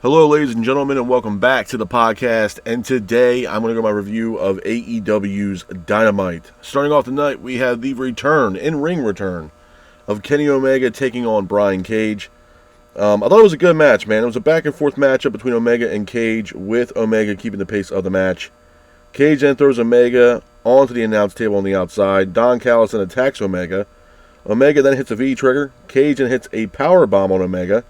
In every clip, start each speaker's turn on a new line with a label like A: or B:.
A: Hello, ladies and gentlemen, and welcome back to the podcast. And today, I'm going to go my review of AEW's Dynamite. Starting off tonight, we have the in-ring return, of Kenny Omega taking on Brian Cage. I thought it was a good match, man. It was a back-and-forth matchup between Omega and Cage, with Omega keeping the pace of the match. Cage then throws Omega onto the announce table on the outside. Don Callis then attacks Omega. Omega then hits a V-trigger. Cage then hits a powerbomb on Omega.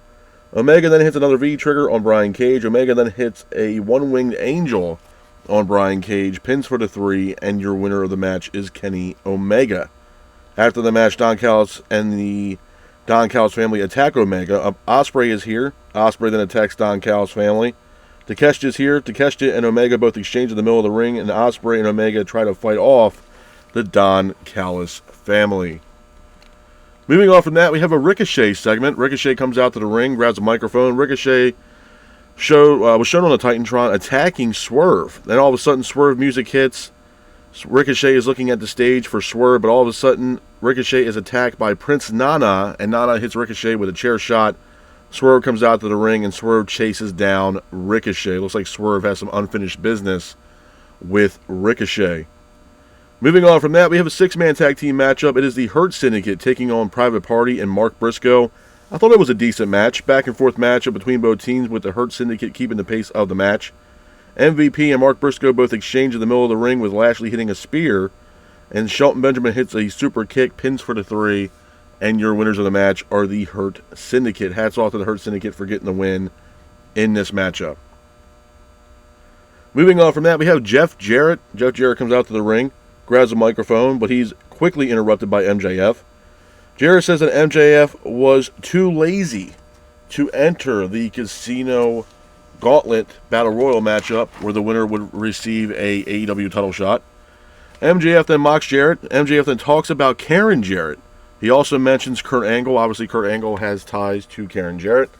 A: Omega then hits another V-trigger on Brian Cage. Omega then hits a one-winged angel on Brian Cage, pins for the 3, and your winner of the match is Kenny Omega. After the match, Don Callis and the Don Callis family attack Omega. Ospreay is here. Ospreay then attacks Don Callis family. Takeshita is here. Takeshita and Omega both exchange in the middle of the ring, and Ospreay and Omega try to fight off the Don Callis family. Moving on from that, we have a Ricochet segment. Ricochet comes out to the ring, grabs a microphone. Ricochet was shown on the Titantron attacking Swerve. Then all of a sudden, Swerve music hits. Ricochet is looking at the stage for Swerve, but all of a sudden, Ricochet is attacked by Prince Nana, and Nana hits Ricochet with a chair shot. Swerve comes out to the ring, and Swerve chases down Ricochet. Looks like Swerve has some unfinished business with Ricochet. Moving on from that, we have a 6-man tag team matchup. It is the Hurt Syndicate taking on Private Party and Mark Briscoe. I thought it was a decent match. Back and forth matchup between both teams, with the Hurt Syndicate keeping the pace of the match. MVP and Mark Briscoe both exchange in the middle of the ring, with Lashley hitting a spear. And Shelton Benjamin hits a super kick, pins for the 3. And your winners of the match are the Hurt Syndicate. Hats off to the Hurt Syndicate for getting the win in this matchup. Moving on from that, we have Jeff Jarrett. Jeff Jarrett comes out to the ring, grabs a microphone, but he's quickly interrupted by MJF. Jarrett says that MJF was too lazy to enter the Casino Gauntlet Battle Royal matchup, where the winner would receive a AEW title shot. MJF then mocks Jarrett. MJF then talks about Karen Jarrett. He also mentions Kurt Angle. Obviously, Kurt Angle has ties to Karen Jarrett.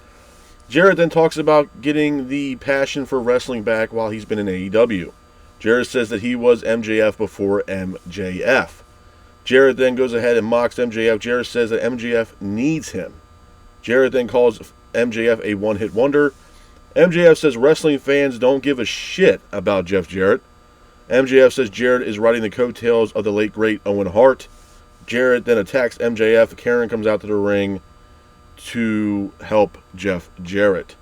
A: Jarrett then talks about getting the passion for wrestling back while he's been in AEW. Jarrett says that he was MJF before MJF. Jarrett then goes ahead and mocks MJF. Jarrett says that MJF needs him. Jarrett then calls MJF a one-hit wonder. MJF says wrestling fans don't give a shit about Jeff Jarrett. MJF says Jarrett is riding the coattails of the late, great Owen Hart. Jarrett then attacks MJF. Karen comes out to the ring to help Jeff Jarrett.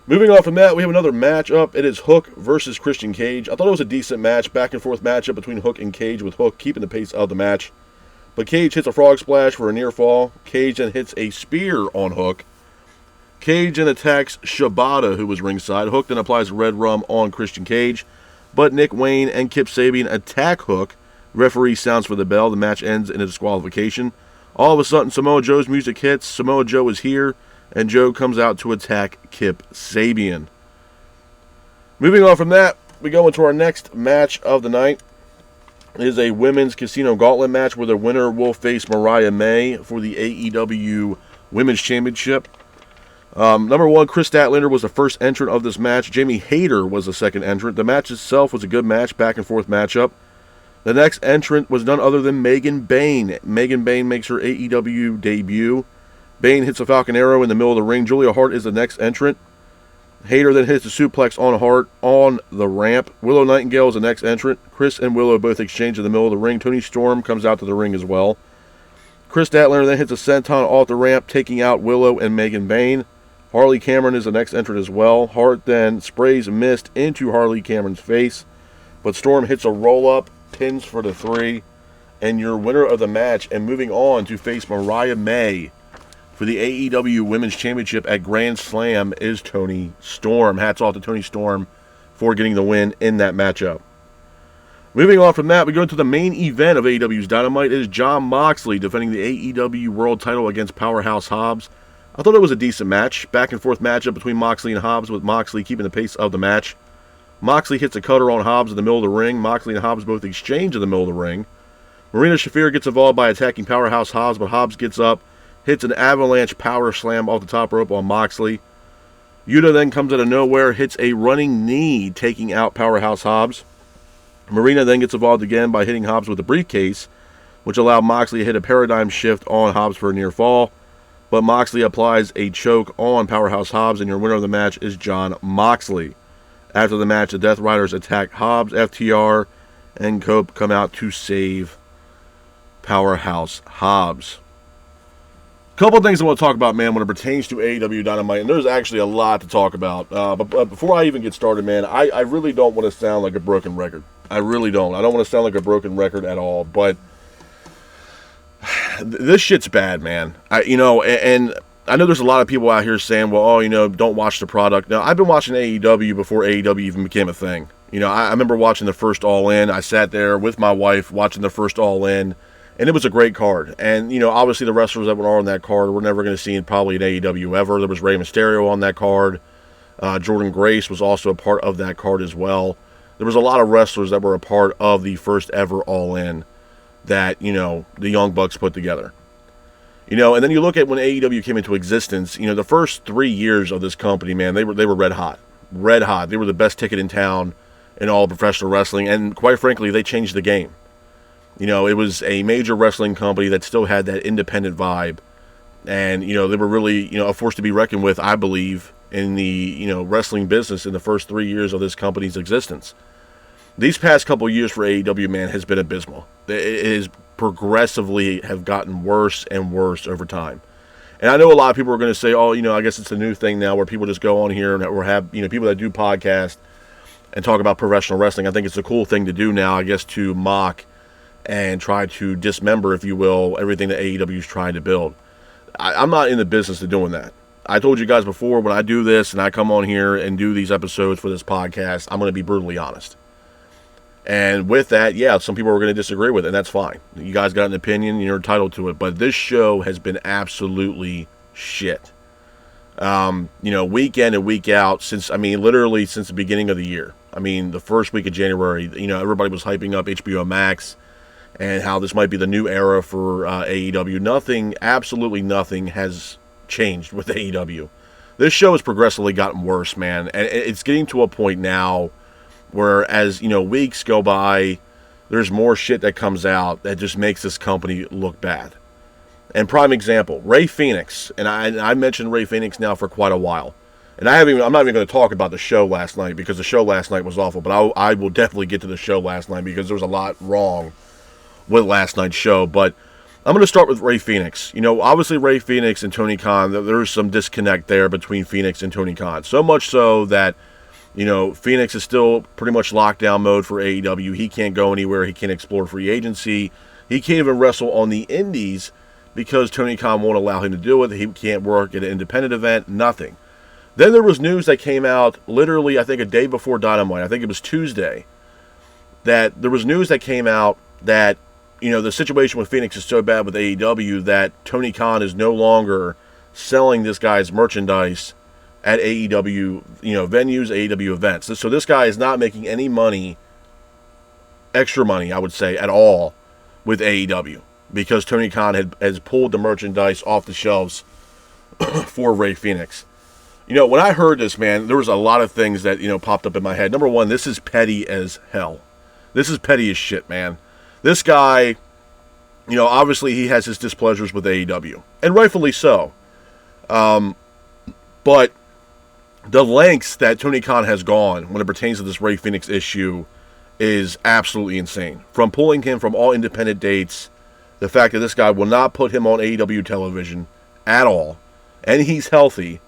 A: Moving on from that, we have another matchup. It is Hook versus Christian Cage. I thought it was a decent match, back and forth matchup between Hook and Cage, with Hook keeping the pace of the match. But Cage hits a frog splash for a near fall. Cage then hits a spear on Hook. Cage then attacks Shibata, who was ringside. Hook then applies red rum on Christian Cage. But Nick Wayne and Kip Sabian attack Hook. Referee sounds for the bell. The match ends in a disqualification. All of a sudden, Samoa Joe's music hits. Samoa Joe is here, and Joe comes out to attack Kip Sabian. Moving on from that, we go into our next match of the night. It is a women's Casino Gauntlet match, where the winner will face Mariah May for the AEW Women's Championship. Number 1, Chris Statlander was the first entrant of this match. Jamie Hayter was the second entrant. The match itself was a good match, back and forth matchup. The next entrant was none other than Megan Bayne. Megan Bayne makes her AEW debut. Bayne hits a Falcon Arrow in the middle of the ring. Julia Hart is the next entrant. Hayter then hits a suplex on Hart on the ramp. Willow Nightingale is the next entrant. Chris and Willow both exchange in the middle of the ring. Toni Storm comes out to the ring as well. Chris Statlander then hits a senton off the ramp, taking out Willow and Megan Bayne. Harley Cameron is the next entrant as well. Hart then sprays mist into Harley Cameron's face, but Storm hits a roll-up, pins for the 3, and your winner of the match, and moving on to face Mariah May for the AEW Women's Championship at Grand Slam, is Toni Storm. Hats off to Toni Storm for getting the win in that matchup. Moving on from that, we go into the main event of AEW's Dynamite. It is Jon Moxley defending the AEW World title against Powerhouse Hobbs. I thought it was a decent match. Back and forth matchup between Moxley and Hobbs, with Moxley keeping the pace of the match. Moxley hits a cutter on Hobbs in the middle of the ring. Moxley and Hobbs both exchange in the middle of the ring. Marina Shafir gets involved by attacking Powerhouse Hobbs, but Hobbs gets up, hits an avalanche power slam off the top rope on Moxley. Yuta then comes out of nowhere, hits a running knee, taking out Powerhouse Hobbs. Marina then gets involved again by hitting Hobbs with a briefcase, which allowed Moxley to hit a paradigm shift on Hobbs for a near fall. but Moxley applies a choke on Powerhouse Hobbs, and your winner of the match is Jon Moxley. After the match, the Death Riders attack Hobbs, FTR, and Cope come out to save Powerhouse Hobbs. Couple of things I want to talk about, man, when it pertains to AEW Dynamite, and there's actually a lot to talk about. But before I even get started, man, I really don't want to sound like a broken record. I really don't. I don't want to sound like a broken record at all. But this shit's bad, man. And I know there's a lot of people out here saying, well, don't watch the product. Now, I've been watching AEW before AEW even became a thing. I remember watching the first All In. I sat there with my wife watching the first All In. And it was a great card. And, obviously the wrestlers that were on that card we're never going to see in probably an AEW ever. There was Rey Mysterio on that card. Jordan Grace was also a part of that card as well. There was a lot of wrestlers that were a part of the first ever All-In that, the Young Bucks put together. And then you look at when AEW came into existence, the first 3 years of this company, man, they were red hot. Red hot. They were the best ticket in town in all of professional wrestling. And quite frankly, they changed the game. It was a major wrestling company that still had that independent vibe. And, they were really, a force to be reckoned with, I believe, in the, wrestling business in the first 3 years of this company's existence. These past couple of years for AEW, man, has been abysmal. It is progressively have gotten worse and worse over time. And I know a lot of people are going to say, oh, I guess it's a new thing now where people just go on here and or have, people that do podcasts and talk about professional wrestling. I think it's a cool thing to do now, I guess, to mock and try to dismember, if you will, everything that AEW is trying to build. I'm not in the business of doing that. I told you guys before, when I do this and I come on here and do these episodes for this podcast, I'm going to be brutally honest. And with that, yeah, some people are going to disagree with it, and that's fine. You guys got an opinion, you're entitled to it. But this show has been absolutely shit. Week in and week out, literally since the beginning of the year. The first week of January, everybody was hyping up HBO Max and how this might be the new era for AEW. Absolutely nothing has changed with AEW. This show has progressively gotten worse, man. And it's getting to a point now where as, weeks go by, there's more shit that comes out that just makes this company look bad. And prime example, Rey Fenix. And I mentioned Rey Fenix now for quite a while. And I'm not even going to talk about the show last night because the show last night was awful. But I will definitely get to the show last night because there was a lot wrong with last night's show. But I'm going to start with Rey Fenix. Obviously Rey Fenix and Tony Khan, there's some disconnect there between Fenix and Tony Khan. So much so that, Fenix is still pretty much lockdown mode for AEW. He can't go anywhere. He can't explore free agency. He can't even wrestle on the indies because Tony Khan won't allow him to do it. He can't work at an independent event. Nothing. Then there was news that came out literally, I think, a day before Dynamite. I think it was Tuesday. That there was news that came out that the situation with Phoenix is so bad with AEW that Tony Khan is no longer selling this guy's merchandise at AEW, venues, AEW events. So this guy is not making any money, extra money, I would say, at all with AEW because Tony Khan has pulled the merchandise off the shelves for Rey Fenix. When I heard this, man, there was a lot of things that, popped up in my head. Number one, this is petty as hell. This is petty as shit, man. This guy, obviously he has his displeasures with AEW, and rightfully so. But the lengths that Tony Khan has gone when it pertains to this Rey Fenix issue is absolutely insane. From pulling him from all independent dates, the fact that this guy will not put him on AEW television at all, and he's healthy,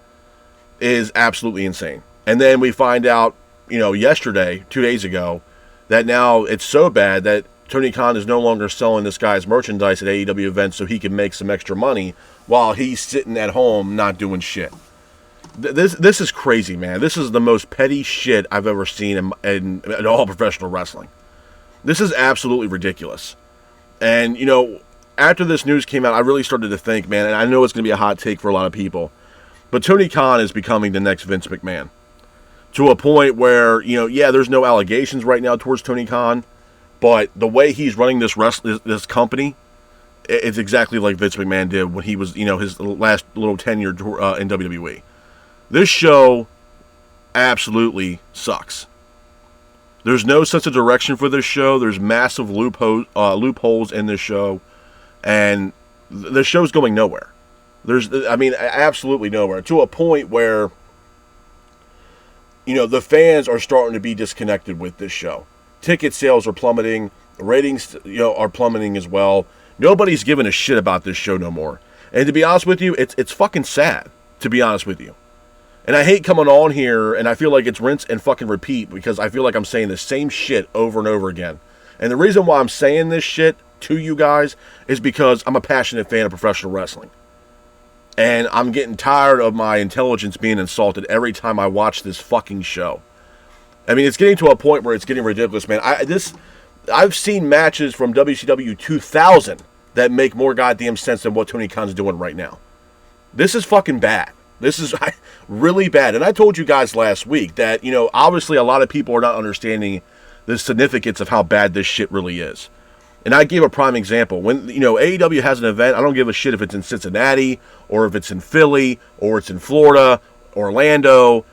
A: is absolutely insane. And then we find out, yesterday, 2 days ago, that now it's so bad that Tony Khan is no longer selling this guy's merchandise at AEW events so he can make some extra money while he's sitting at home not doing shit. This is crazy, man. This is the most petty shit I've ever seen in all professional wrestling. This is absolutely ridiculous. And, after this news came out, I really started to think, man, and I know it's going to be a hot take for a lot of people, but Tony Khan is becoming the next Vince McMahon. To a point where, there's no allegations right now towards Tony Khan, but the way he's running this company, it's exactly like Vince McMahon did when he was, his last little tenure in WWE. This show absolutely sucks. There's no sense of direction for this show. There's massive loopholes in this show, and the show's going nowhere. Absolutely nowhere. To a point where, the fans are starting to be disconnected with this show. Ticket sales are plummeting. Ratings, are plummeting as well. Nobody's giving a shit about this show no more. And to be honest with you, it's fucking sad, to be honest with you. And I hate coming on here, and I feel like it's rinse and fucking repeat, because I feel like I'm saying the same shit over and over again. And the reason why I'm saying this shit to you guys is because I'm a passionate fan of professional wrestling. And I'm getting tired of my intelligence being insulted every time I watch this fucking show. I mean, it's getting to a point where it's getting ridiculous, man. I've seen matches from WCW 2000 that make more goddamn sense than what Tony Khan's doing right now. This is fucking bad. This is really bad. And I told you guys last week that, obviously a lot of people are not understanding the significance of how bad this shit really is. And I gave a prime example. When, AEW has an event, I don't give a shit if it's in Cincinnati, or if it's in Philly, or it's in Florida, Orlando,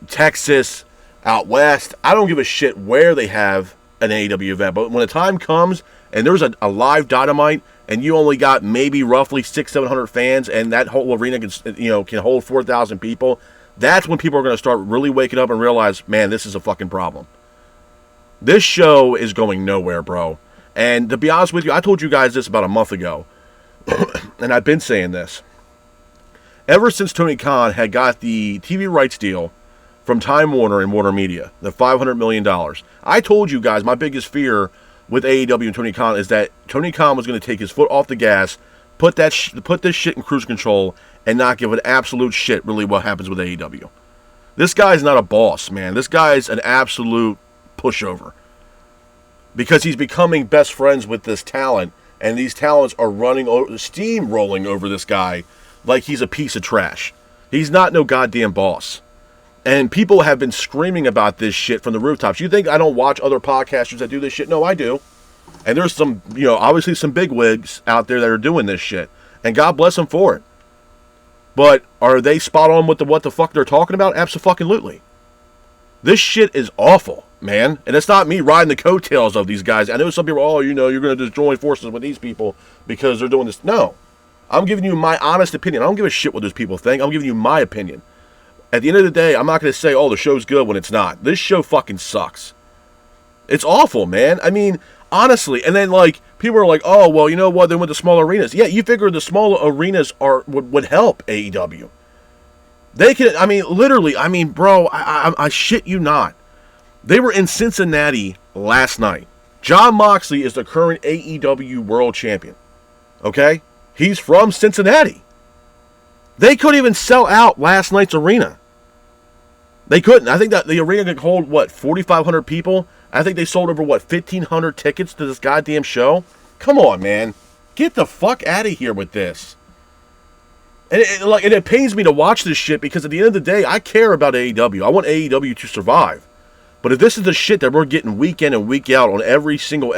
A: Texas, out west. I don't give a shit where they have an AEW event. But when the time comes, and there's a live Dynamite, and you only got maybe roughly 600-700 fans, and that whole arena can hold 4,000 people, that's when people are going to start really waking up and realize, man, this is a fucking problem. This show is going nowhere, bro. And to be honest with you, I told you guys this about a month ago, and I've been saying this. Ever since Tony Khan had got the TV rights deal from Time Warner and Warner Media, the $500 million, I told you guys my biggest fear with AEW and Tony Khan is that Tony Khan was going to take his foot off the gas, put this shit in cruise control, and not give an absolute shit really what happens with AEW. This guy's not a boss, man. This guy's an absolute pushover. Because he's becoming best friends with this talent, and these talents are steamrolling over this guy like he's a piece of trash. He's not no goddamn boss. And people have been screaming about this shit from the rooftops. You think I don't watch other podcasters that do this shit? No, I do. And there's some, obviously some bigwigs out there that are doing this shit. And God bless them for it. But are they spot on with what the fuck they're talking about? Abso-fucking-lutely. This shit is awful, man. And it's not me riding the coattails of these guys. I know some people, you're going to just join forces with these people because they're doing this. No. I'm giving you my honest opinion. I don't give a shit what those people think. I'm giving you my opinion. At the end of the day, I'm not going to say, the show's good when it's not. This show fucking sucks. It's awful, man. I mean, honestly. And then, people are like, well, you know what? They went to small arenas. Yeah, you figure the small arenas would help AEW. They can, literally, bro, I shit you not. They were in Cincinnati last night. Jon Moxley is the current AEW World Champion. Okay? He's from Cincinnati. They couldn't even sell out last night's arena. They couldn't. I think that the arena could hold, 4,500 people? I think they sold over, 1,500 tickets to this goddamn show? Come on, man. Get the fuck out of here with this. And it pains me to watch this shit because at the end of the day, I care about AEW. I want AEW to survive. But if this is the shit that we're getting week in and week out on every single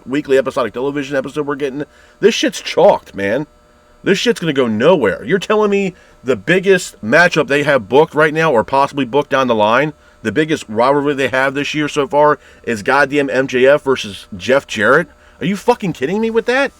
A: weekly episodic television episode we're getting, this shit's chalked, man. This shit's going to go nowhere. You're telling me the biggest matchup they have booked right now, or possibly booked down the line, the biggest rivalry they have this year so far, is goddamn MJF versus Jeff Jarrett? Are you fucking kidding me with that?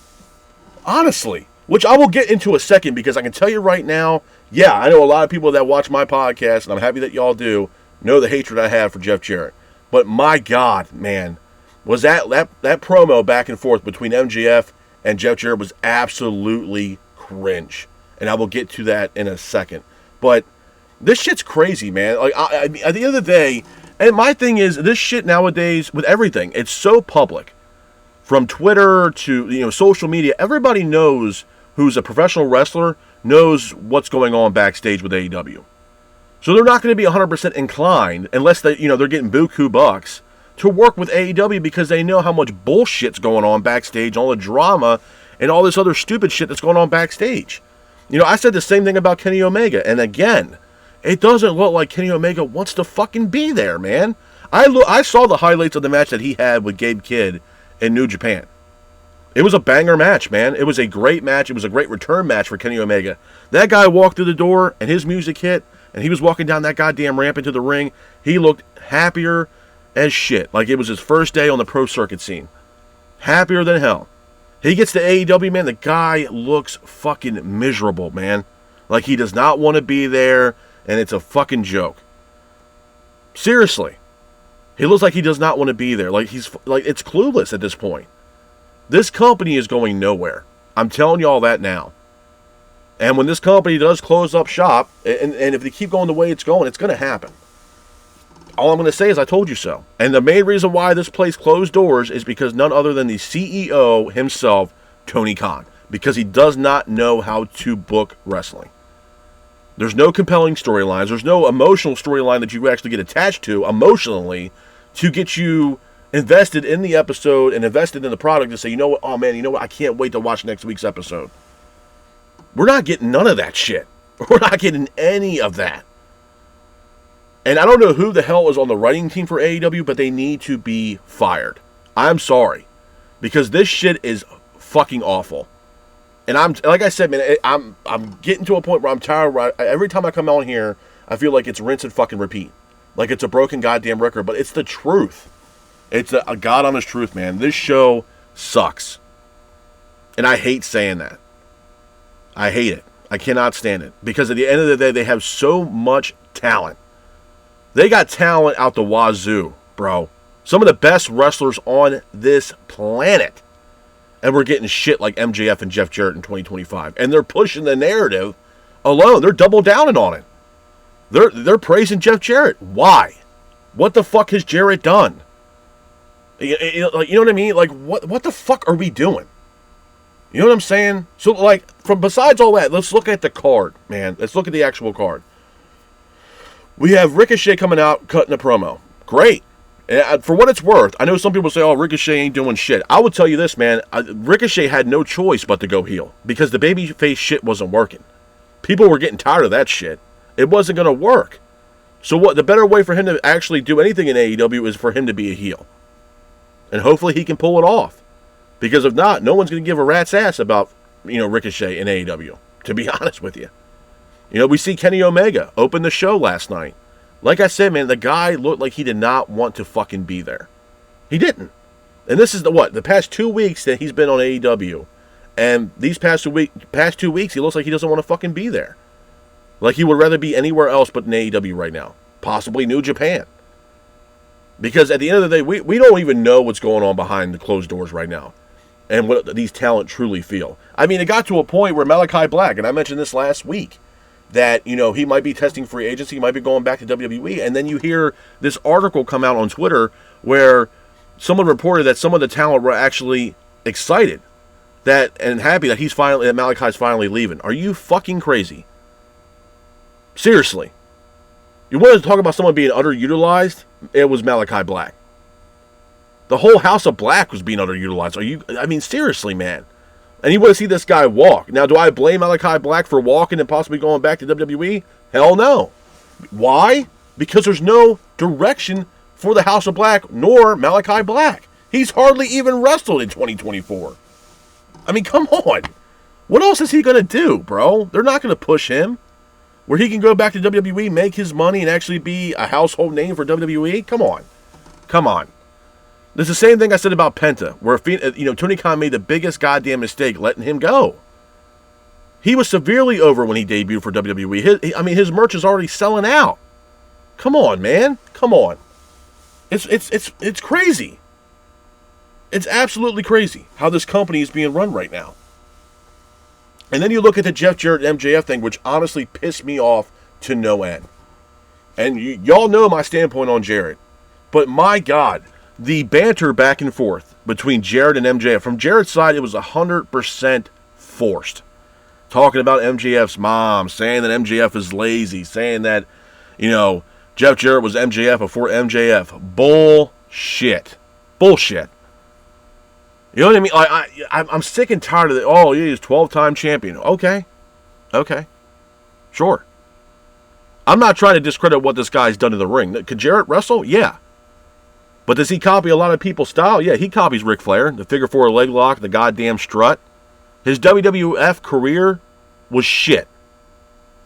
A: Honestly. Which I will get into a second, because I can tell you right now, yeah, I know a lot of people that watch my podcast, and I'm happy that y'all do, know the hatred I have for Jeff Jarrett. But my God, man, was that promo back and forth between MJF and Jeff Jarrett was absolutely cringe. And I will get to that in a second. But this shit's crazy, man. At the end of the day, and my thing is, this shit nowadays, with everything, it's so public. From Twitter to, social media, everybody knows who's a professional wrestler, knows what's going on backstage with AEW. So they're not going to be 100% inclined, unless they're getting buku bucks, to work with AEW because they know how much bullshit's going on backstage, all the drama, and all this other stupid shit that's going on backstage. I said the same thing about Kenny Omega, and again, it doesn't look like Kenny Omega wants to fucking be there, man. I saw the highlights of the match that he had with Gabe Kidd in New Japan. It was a banger match, man. It was a great match. It was a great return match for Kenny Omega. That guy walked through the door, and his music hit, and he was walking down that goddamn ramp into the ring. He looked happier as shit, like it was his first day on the pro circuit scene. Happier than hell. He gets to AEW, man, the guy looks fucking miserable, man. Like he does not want to be there, and it's a fucking joke. Seriously. He looks like he does not want to be there. Like it's clueless at this point. This company is going nowhere. I'm telling you all that now. And when this company does close up shop, and if they keep going the way it's going to happen. All I'm going to say is I told you so. And the main reason why this place closed doors is because none other than the CEO himself, Tony Khan. Because he does not know how to book wrestling. There's no compelling storylines. There's no emotional storyline that you actually get attached to emotionally to get you invested in the episode and invested in the product to say, you know what, oh man, you know what, I can't wait to watch next week's episode. We're not getting none of that shit. We're not getting any of that. And I don't know who the hell is on the writing team for AEW, but they need to be fired. I'm sorry. Because this shit is fucking awful. And I'm, like I said, man, I'm getting to a point where I'm tired. Every time I come on here, I feel like it's rinse and fucking repeat. Like it's a broken goddamn record, but it's the truth. It's a God honest truth, man. This show sucks. And I hate saying that. I hate it. I cannot stand it. Because at the end of the day, they have so much talent. They got talent out the wazoo, bro. Some of the best wrestlers on this planet. And we're getting shit like MJF and Jeff Jarrett in 2025. And they're pushing the narrative alone. They're double downing on it. They're praising Jeff Jarrett. Why? What the fuck has Jarrett done? You know what I mean? Like, what the fuck are we doing? You know what I'm saying? So, like, besides all that, let's look at the card, man. Let's look at the actual card. We have Ricochet coming out, cutting a promo. Great. And for what it's worth, I know some people say, oh, Ricochet ain't doing shit. I would tell you this, man. Ricochet had no choice but to go heel. Because the babyface shit wasn't working. People were getting tired of that shit. It wasn't going to work. So what? The better way for him to actually do anything in AEW is for him to be a heel. And hopefully he can pull it off. Because if not, no one's going to give a rat's ass about, Ricochet in AEW. To be honest with you. We see Kenny Omega open the show last night. Like I said, man, the guy looked like he did not want to fucking be there. He didn't. And this is the past 2 weeks that he's been on AEW. And these past 2 weeks, he looks like he doesn't want to fucking be there. Like he would rather be anywhere else but in AEW right now. Possibly New Japan. Because at the end of the day, we don't even know what's going on behind the closed doors right now. And what these talent truly feel. I mean, it got to a point where Malachi Black, and I mentioned this last week, that, he might be testing free agency, he might be going back to WWE, and then you hear this article come out on Twitter where someone reported that some of the talent were actually excited and happy that Malachi's finally leaving. Are you fucking crazy? Seriously. You wanted to talk about someone being underutilized? It was Malachi Black. The whole House of Black was being underutilized. Seriously, man. And you want to see this guy walk. Now, do I blame Malachi Black for walking and possibly going back to WWE? Hell no. Why? Because there's no direction for the House of Black nor Malachi Black. He's hardly even wrestled in 2024. Come on. What else is he going to do, bro? They're not going to push him. Where he can go back to WWE, make his money, and actually be a household name for WWE? Come on. Come on. There's the same thing I said about Penta, where Tony Khan made the biggest goddamn mistake letting him go. He was severely over when he debuted for WWE. His merch is already selling out. Come on, man. Come on. It's crazy. It's absolutely crazy how this company is being run right now. And then you look at the Jeff Jarrett MJF thing, which honestly pissed me off to no end. And y'all know my standpoint on Jarrett. But my God, the banter back and forth between Jarrett and MJF. From Jarrett's side, it was 100% forced. Talking about MJF's mom, saying that MJF is lazy, saying that, Jeff Jarrett was MJF before MJF. Bullshit. Bullshit. You know what I mean? I'm sick and tired of it. Oh, yeah, he's 12-time champion. Okay. Sure. I'm not trying to discredit what this guy's done in the ring. Could Jarrett wrestle? Yeah. But does he copy a lot of people's style? Yeah, he copies Ric Flair. The figure four leg lock, the goddamn strut. His WWF career was shit.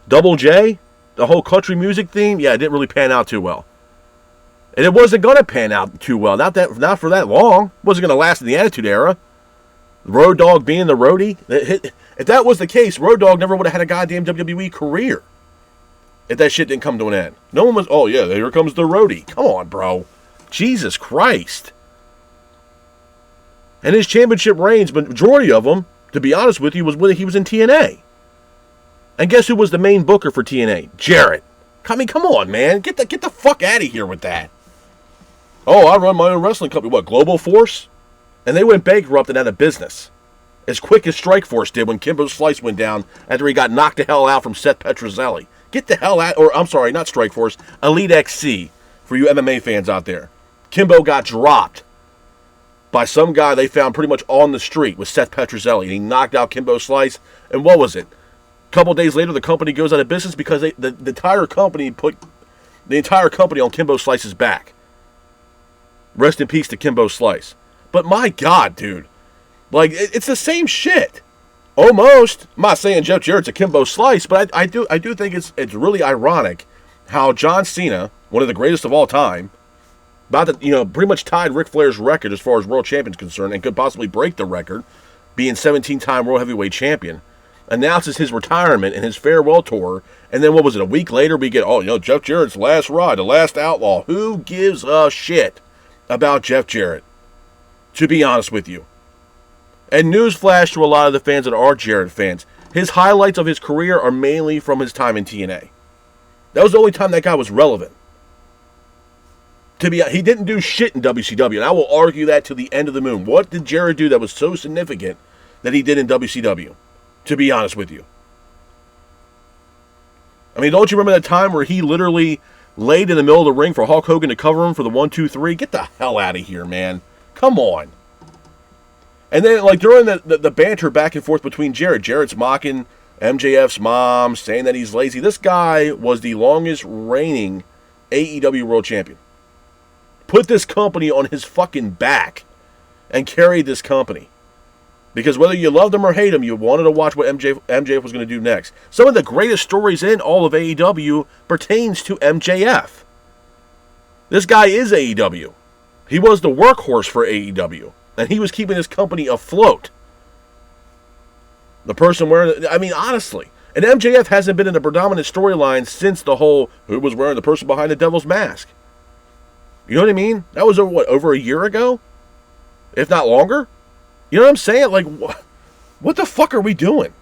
A: Double J, the whole country music theme, yeah, it didn't really pan out too well. And it wasn't going to pan out too well. Not for that long. It wasn't going to last in the Attitude Era. Road Dogg being the roadie. If that was the case, Road Dogg never would have had a goddamn WWE career. If that shit didn't come to an end. No one was, oh yeah, here comes the roadie. Come on, bro. Jesus Christ. And his championship reigns, majority of them, to be honest with you, was when he was in TNA. And guess who was the main booker for TNA? Jarrett. I mean, come on, man. Get the fuck out of here with that. Oh, I run my own wrestling company. What, Global Force? And they went bankrupt and out of business. As quick as Strikeforce did when Kimbo Slice went down after he got knocked the hell out from Seth Petrozelli. Get the hell out, or I'm sorry, not Strikeforce, Elite XC, for you MMA fans out there. Kimbo got dropped by some guy they found pretty much on the street with Seth Petrozelli. And he knocked out Kimbo Slice. And what was it? A couple days later, the company goes out of business because the entire company put the entire company on Kimbo Slice's back. Rest in peace to Kimbo Slice. But my God, dude. Like, it's the same shit. Almost. I'm not saying Jeff Jarrett's a Kimbo Slice, but I do think it's really ironic how John Cena, one of the greatest of all time, pretty much tied Ric Flair's record as far as world champion's concerned and could possibly break the record, being 17-time world heavyweight champion, announces his retirement and his farewell tour, and then what was it, a week later we get, Jeff Jarrett's last ride, the last outlaw. Who gives a shit about Jeff Jarrett? To be honest with you. And newsflash to a lot of the fans that are Jarrett fans, his highlights of his career are mainly from his time in TNA. That was the only time that guy was relevant. He didn't do shit in WCW, and I will argue that to the end of the moon. What did Jarrett do that was so significant that he did in WCW? To be honest with you. I mean, don't you remember that time where he literally laid in the middle of the ring for Hulk Hogan to cover him for the 1-2-3? Get the hell out of here, man. Come on. And then, like, during the banter back and forth between Jarrett's mocking MJF's mom, saying that he's lazy. This guy was the longest reigning AEW World Champion. Put this company on his fucking back and carried this company. Because whether you loved him or hate him, you wanted to watch what MJF was going to do next. Some of the greatest stories in all of AEW pertains to MJF. This guy is AEW. He was the workhorse for AEW. And he was keeping his company afloat. The person wearing... I mean, honestly. And MJF hasn't been in the predominant storyline since the whole... Who was wearing the person behind the devil's mask? You know what I mean? That was, over a year ago? If not longer? You know what I'm saying? Like, what the fuck are we doing?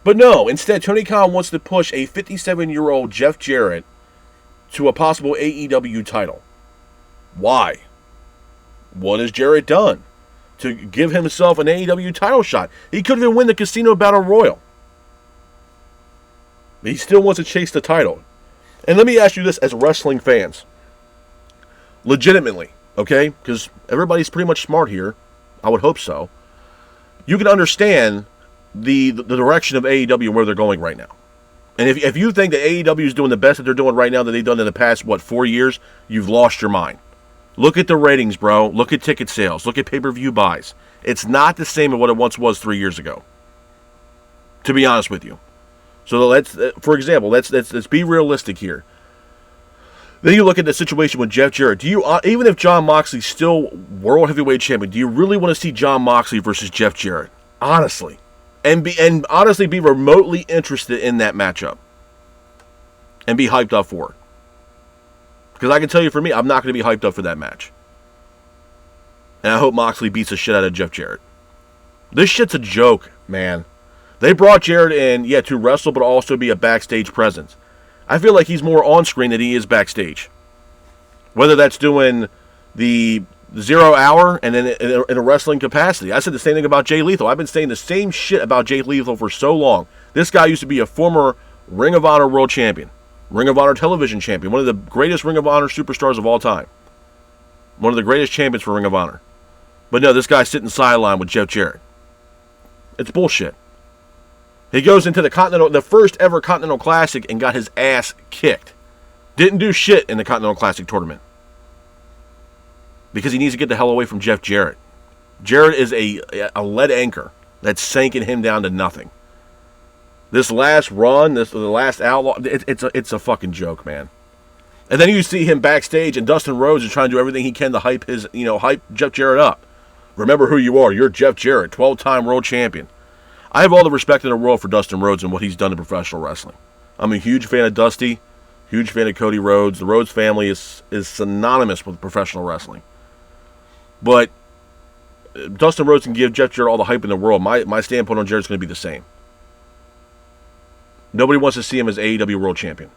A: But no, instead, Tony Khan wants to push a 57-year-old Jeff Jarrett to a possible AEW title. Why? What has Jarrett done to give himself an AEW title shot? He couldn't even win the Casino Battle Royal. He still wants to chase the title. And let me ask you this as wrestling fans. Legitimately, okay? Because everybody's pretty much smart here. I would hope so. You can understand the direction of AEW and where they're going right now. And if you think that AEW is doing the best that they're doing right now that they've done in the past, 4 years, you've lost your mind. Look at the ratings, bro. Look at ticket sales. Look at pay-per-view buys. It's not the same as what it once was 3 years ago. To be honest with you. So let's be realistic here. Then you look at the situation with Jeff Jarrett. Even if Jon Moxley's still World Heavyweight Champion, do you really want to see Jon Moxley versus Jeff Jarrett? Honestly. And honestly be remotely interested in that matchup. And be hyped up for it. Because I can tell you for me, I'm not going to be hyped up for that match. And I hope Moxley beats the shit out of Jeff Jarrett. This shit's a joke, man. They brought Jarrett in, to wrestle, but also be a backstage presence. I feel like he's more on screen than he is backstage. Whether that's doing the 0 hour and then in a wrestling capacity. I said the same thing about Jay Lethal. I've been saying the same shit about Jay Lethal for so long. This guy used to be a former Ring of Honor World Champion. Ring of Honor Television Champion. One of the greatest Ring of Honor superstars of all time. One of the greatest champions for Ring of Honor. But no, this guy's sitting sideline with Jeff Jarrett. It's bullshit. He goes into the first ever Continental Classic and got his ass kicked. Didn't do shit in the Continental Classic tournament. Because he needs to get the hell away from Jeff Jarrett. Jarrett is a lead anchor that's sinking him down to nothing. This last run, the last outlaw, it's a fucking joke, man. And then you see him backstage and Dustin Rhodes is trying to do everything he can to hype Jeff Jarrett up. Remember who you are. You're Jeff Jarrett, 12-time world champion. I have all the respect in the world for Dustin Rhodes and what he's done in professional wrestling. I'm a huge fan of Dusty, huge fan of Cody Rhodes. The Rhodes family is synonymous with professional wrestling. But Dustin Rhodes can give Jeff Jarrett all the hype in the world. My standpoint on Jarrett's going to be the same. Nobody wants to see him as AEW World Champion.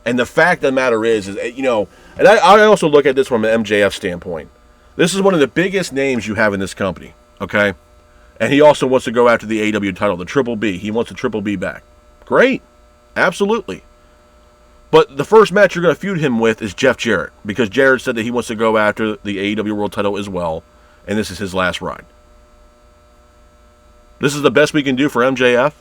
A: And the fact of the matter is you know, and I also look at this from an MJF standpoint. This is one of the biggest names you have in this company, okay? And he also wants to go after the AEW title, the Triple B. He wants the Triple B back. Great. Absolutely. But the first match you're going to feud him with is Jeff Jarrett, because Jarrett said that he wants to go after the AEW World title as well, and this is his last ride. This is the best we can do for MJF,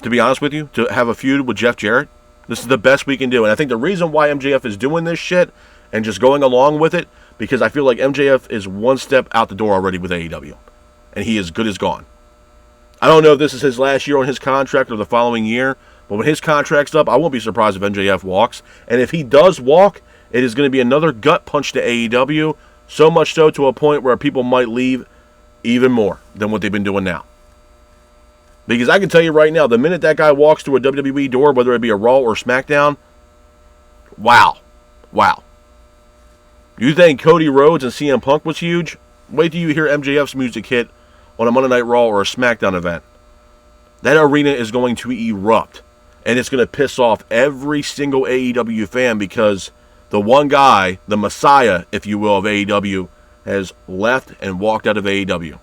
A: to be honest with you, to have a feud with Jeff Jarrett. This is the best we can do. And I think the reason why MJF is doing this shit and just going along with it, because I feel like MJF is one step out the door already with AEW. And he is good as gone. I don't know if this is his last year on his contract or the following year, but when his contract's up, I won't be surprised if MJF walks. And if he does walk, it is going to be another gut punch to AEW, so much so to a point where people might leave even more than what they've been doing now. Because I can tell you right now, the minute that guy walks through a WWE door, whether it be a Raw or SmackDown, wow. You think Cody Rhodes and CM Punk was huge? Wait till you hear MJF's music hit on a Monday Night Raw or a SmackDown event. That arena is going to erupt. And it's going to piss off every single AEW fan, because the one guy, the messiah, if you will, of AEW, has left and walked out of AEW.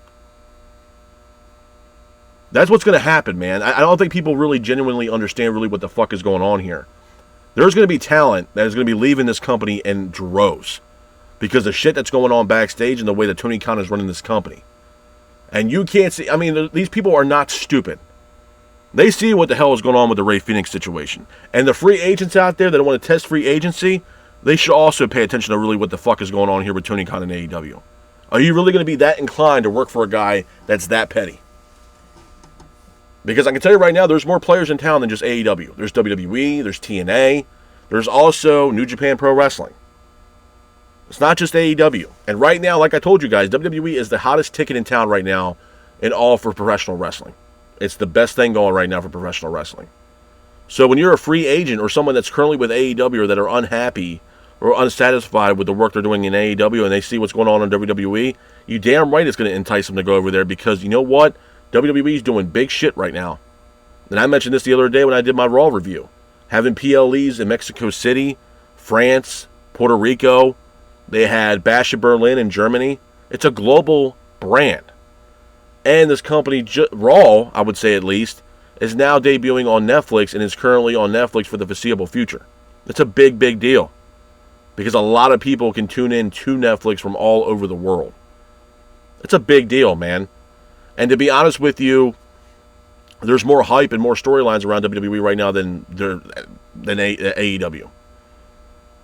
A: That's what's going to happen, man. I don't think people really genuinely understand really what the fuck is going on here. There's going to be talent that is going to be leaving this company in droves because of shit that's going on backstage and the way that Tony Khan is running this company. And you can't see, I mean, these people are not stupid. They see what the hell is going on with the Rey Fenix situation. And the free agents out there that want to test free agency, they should also pay attention to really what the fuck is going on here with Tony Khan and AEW. Are you really going to be that inclined to work for a guy that's that petty? Because I can tell you right now, there's more players in town than just AEW. There's WWE, there's TNA, there's also New Japan Pro Wrestling. It's not just AEW. And right now, like I told you guys, WWE is the hottest ticket in town right now in all for professional wrestling. It's the best thing going right now for professional wrestling. So when you're a free agent or someone that's currently with AEW or that are unhappy or unsatisfied with the work they're doing in AEW and they see what's going on in WWE, you damn right it's going to entice them to go over there, because you know what? WWE is doing big shit right now. And I mentioned this the other day when I did my Raw review. Having PLEs in Mexico City, France, Puerto Rico. They had Bash in Berlin in Germany. It's a global brand. And this company, Raw, I would say at least, is now debuting on Netflix and is currently on Netflix for the foreseeable future. It's a big, big deal. Because a lot of people can tune in to Netflix from all over the world. It's a big deal, man. And to be honest with you, there's more hype and more storylines around WWE right now than AEW. You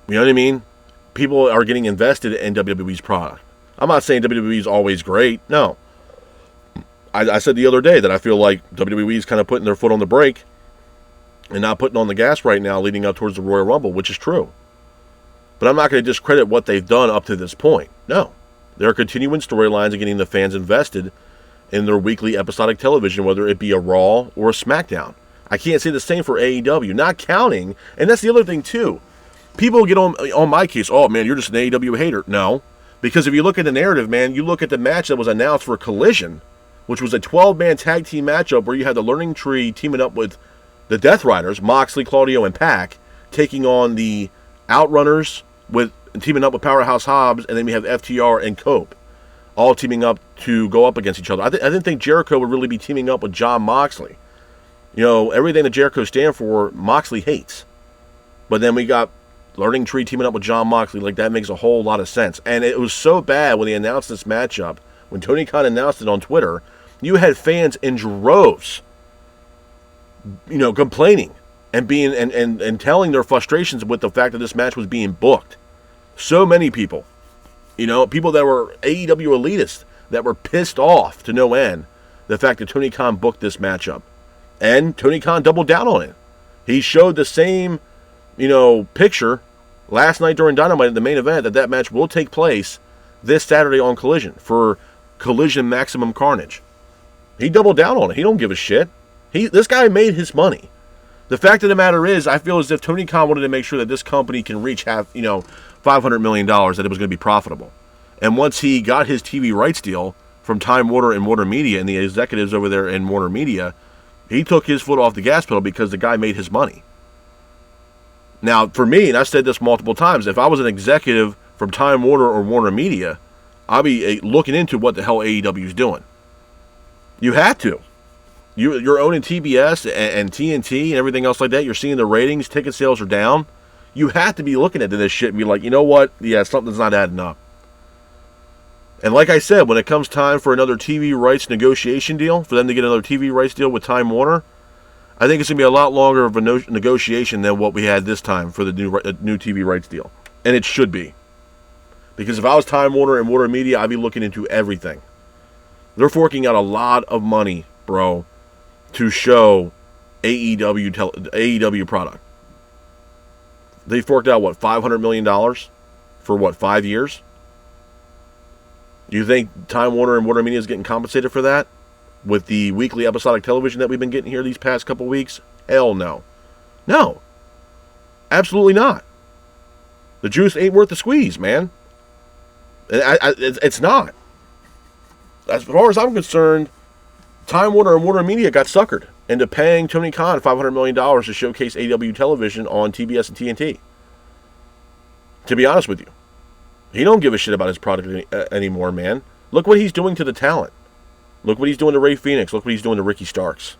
A: know what I mean? People are getting invested in WWE's product. I'm not saying WWE is always great. No. I said the other day that I feel like WWE is kind of putting their foot on the brake and not putting on the gas right now leading up towards the Royal Rumble, which is true. But I'm not going to discredit what they've done up to this point. No. They're continuing storylines and getting the fans invested in their weekly episodic television, whether it be a Raw or a SmackDown. I can't say the same for AEW, not counting, and that's the other thing too. People get on my case, oh man, you're just an AEW hater. No, because if you look at the narrative, man, you look at the match that was announced for Collision, which was a 12-man tag team matchup where you had the Learning Tree teaming up with the Death Riders, Moxley, Claudio, and Pac, taking on the Outrunners, teaming up with Powerhouse Hobbs, and then we have FTR and Cope, all teaming up to go up against each other. I didn't think Jericho would really be teaming up with John Moxley. You know, everything that Jericho stands for, Moxley hates. But then we got Learning Tree teaming up with John Moxley. Like, that makes a whole lot of sense. And it was so bad when they announced this matchup, when Tony Khan announced it on Twitter, you had fans in droves, you know, complaining and being and telling their frustrations with the fact that this match was being booked. So many people. You know, people that were AEW elitists that were pissed off to no end the fact that Tony Khan booked this matchup. And Tony Khan doubled down on it. He showed the same, you know, picture last night during Dynamite at the main event that match will take place this Saturday on Collision for Collision Maximum Carnage. He doubled down on it. He don't give a shit. This guy made his money. The fact of the matter is, I feel as if Tony Khan wanted to make sure that this company can reach $500 million, that it was going to be profitable. And once he got his TV rights deal from Time Warner and Warner Media and the executives over there in Warner Media, he took his foot off the gas pedal because the guy made his money. Now, for me, and I've said this multiple times, if I was an executive from Time Warner or Warner Media, I'd be looking into what the hell AEW is doing. You had to. You're owning TBS and TNT and everything else like that. You're seeing the ratings, ticket sales are down. You have to be looking at this shit and be like, you know what? Yeah, something's not adding up. And like I said, when it comes time for another TV rights negotiation deal, for them to get another TV rights deal with Time Warner, I think it's going to be a lot longer of a negotiation than what we had this time for the new TV rights deal. And it should be. Because if I was Time Warner and Warner Media, I'd be looking into everything. They're forking out a lot of money, bro, to show AEW product. They forked out, $500 million for 5 years? Do you think Time Warner and Warner Media is getting compensated for that? With the weekly episodic television that we've been getting here these past couple weeks? Hell no. No. Absolutely not. The juice ain't worth the squeeze, man. It's not. As far as I'm concerned, Time Warner and Warner Media got suckered into paying Tony Khan $500 million to showcase AEW television on TBS and TNT. To be honest with you. He don't give a shit about his product anymore, man. Look what he's doing to the talent. Look what he's doing to Ray Phoenix. Look what he's doing to Ricky Starks.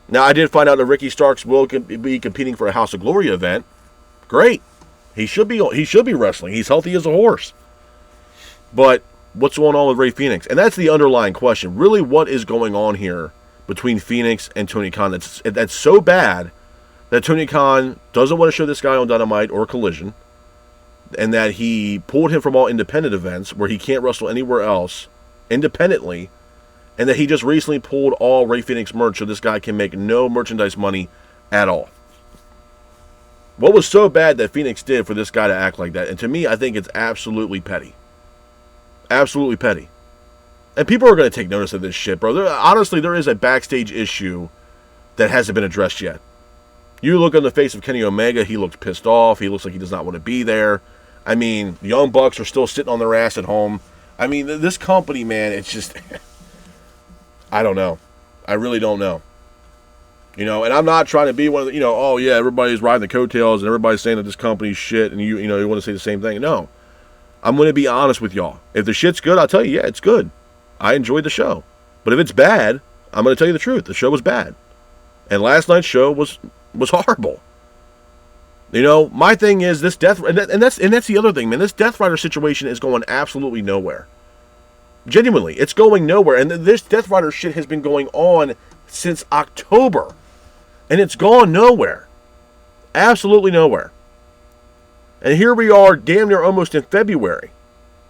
A: Now, I did find out that Ricky Starks will be competing for a House of Glory event. Great. He should be wrestling. He's healthy as a horse. But what's going on with Ray Phoenix? And that's the underlying question. Really, what is going on here between Phoenix and Tony Khan that's so bad that Tony Khan doesn't want to show this guy on Dynamite or Collision, and that he pulled him from all independent events where he can't wrestle anywhere else independently, and that he just recently pulled all Ray Phoenix merch so this guy can make no merchandise money at all. What was so bad that Phoenix did for this guy to act like that? And to me, I think it's absolutely petty. Absolutely petty. And people are going to take notice of this shit, bro. Honestly, there is a backstage issue that hasn't been addressed yet. You look on the face of Kenny Omega, he looks pissed off. He looks like he does not want to be there. I mean, the Young Bucks are still sitting on their ass at home. I mean, this company, man, it's just... I don't know. I really don't know. And I'm not trying to be one of the, oh yeah, everybody's riding the coattails and everybody's saying that this company's shit and you want to say the same thing. No. I'm going to be honest with y'all. If the shit's good, I'll tell you, yeah, it's good. I enjoyed the show. But if it's bad, I'm going to tell you the truth. The show was bad. And last night's show was horrible. My thing is this that's the other thing, man. This Death Rider situation is going absolutely nowhere. Genuinely, it's going nowhere. And this Death Rider shit has been going on since October. And it's gone nowhere. Absolutely nowhere. And here we are, damn near almost in February.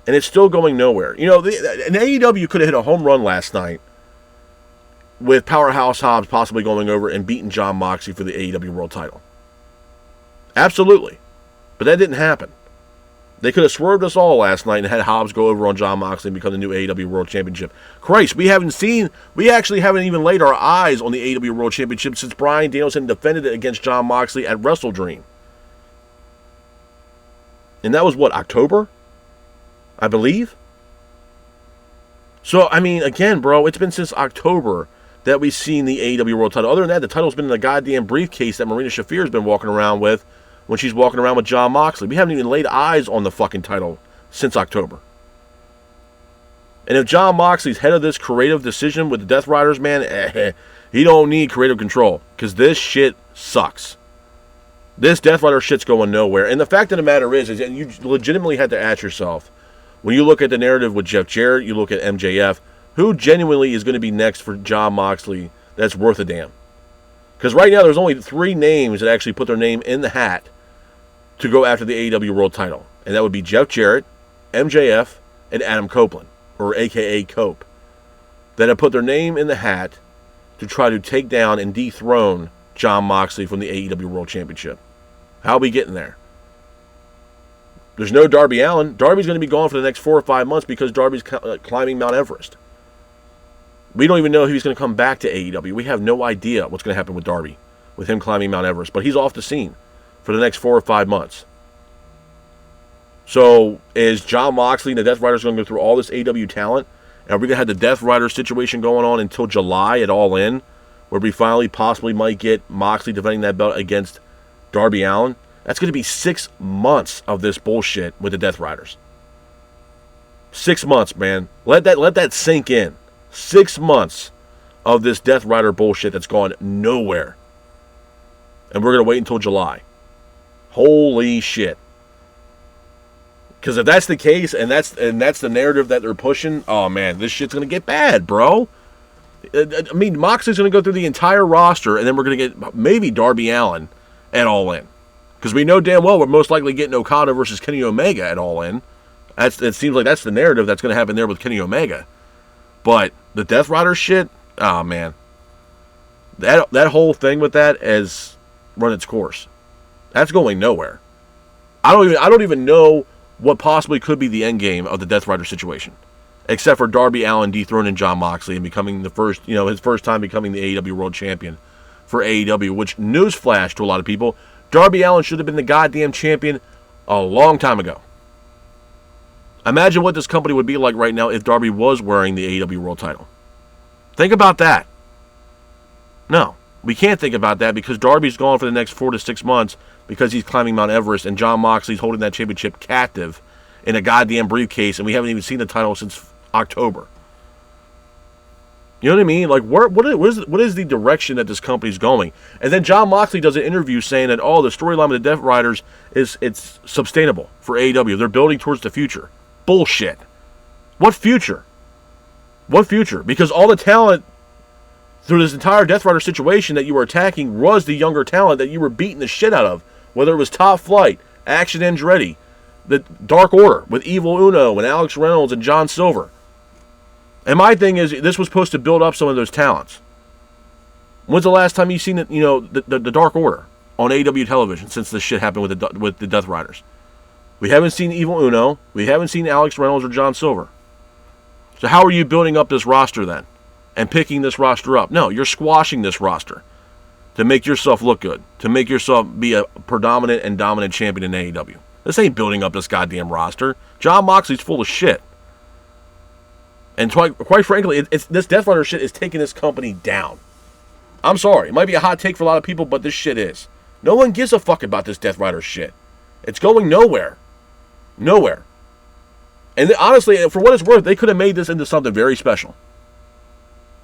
A: And it's still going nowhere. An AEW could have hit a home run last night with Powerhouse Hobbs possibly going over and beating Jon Moxley for the AEW World title. Absolutely. But that didn't happen. They could have swerved us all last night and had Hobbs go over on Jon Moxley and become the new AEW World Championship. Christ, we actually haven't even laid our eyes on the AEW World Championship since Bryan Danielson defended it against Jon Moxley at Wrestle Dream. And that was October? I believe? So, I mean, again, bro, it's been since October that we've seen the AEW World title. Other than that, the title's been in the goddamn briefcase that Marina Shafir's been walking around with when she's walking around with Jon Moxley. We haven't even laid eyes on the fucking title since October. And if Jon Moxley's head of this creative decision with the Death Riders, man, he don't need creative control. Because this shit sucks. This Death Rider shit's going nowhere. And the fact of the matter is you legitimately had to ask yourself, when you look at the narrative with Jeff Jarrett, you look at MJF, who genuinely is going to be next for Jon Moxley that's worth a damn? Because right now there's only 3 names that actually put their name in the hat to go after the AEW World title. And that would be Jeff Jarrett, MJF, and Adam Copeland, or a.k.a. Cope, that have put their name in the hat to try to take down and dethrone Jon Moxley from the AEW World Championship. How are we getting there? There's no Darby Allin. Darby's going to be gone for the next 4 or 5 months because Darby's climbing Mount Everest. We don't even know if he's going to come back to AEW. We have no idea what's going to happen with Darby, with him climbing Mount Everest. But he's off the scene for the next 4 or 5 months. So is Jon Moxley and the Death Riders going to go through all this AEW talent? And are we going to have the Death Rider situation going on until July at All In, where we finally possibly might get Moxley defending that belt against Darby Allin? That's going to be 6 months of this bullshit with the Death Riders. 6 months, man. Let that sink in. 6 months of this Death Rider bullshit that's gone nowhere. And we're going to wait until July. Holy shit. Because if that's the case, and that's the narrative that they're pushing, oh man, this shit's going to get bad, bro. I mean, Moxley's going to go through the entire roster, and then we're going to get maybe Darby Allin at All In. Because we know damn well we're most likely getting Okada versus Kenny Omega at All In. It seems like that's the narrative that's going to happen there with Kenny Omega. But the Death Rider shit, oh man. That whole thing with that has run its course. That's going nowhere. I don't even know what possibly could be the end game of the Death Rider situation. Except for Darby Allin dethroning Jon Moxley and becoming the first, his first time becoming the AEW World Champion for AEW, which, newsflash to a lot of people, Darby Allin should have been the goddamn champion a long time ago. Imagine what this company would be like right now if Darby was wearing the AEW World title. Think about that. No, we can't think about that because Darby's gone for the next 4 to 6 months because he's climbing Mount Everest and Jon Moxley's holding that championship captive in a goddamn briefcase, and we haven't even seen the title since October. You know what I mean? Like, what is the direction that this company's going? And then Jon Moxley does an interview saying that, the storyline with the Death Riders it's sustainable for AEW. They're building towards the future. Bullshit. What future? What future? Because all the talent through this entire Death Rider situation that you were attacking was the younger talent that you were beating the shit out of. Whether it was Top Flight, Action Andretti, the Dark Order with Evil Uno and Alex Reynolds and John Silver. And my thing is, this was supposed to build up some of those talents. When's the last time you've seen it, the Dark Order on AEW television since this shit happened with the Death Riders? We haven't seen Evil Uno. We haven't seen Alex Reynolds or John Silver. So how are you building up this roster then? And picking this roster up? No, you're squashing this roster to make yourself look good. To make yourself be a predominant and dominant champion in AEW. This ain't building up this goddamn roster. Jon Moxley's full of shit. And quite frankly, this Death Rider shit is taking this company down. I'm sorry. It might be a hot take for a lot of people, but this shit is. No one gives a fuck about this Death Rider shit. It's going nowhere. Nowhere. And honestly, for what it's worth, they could have made this into something very special.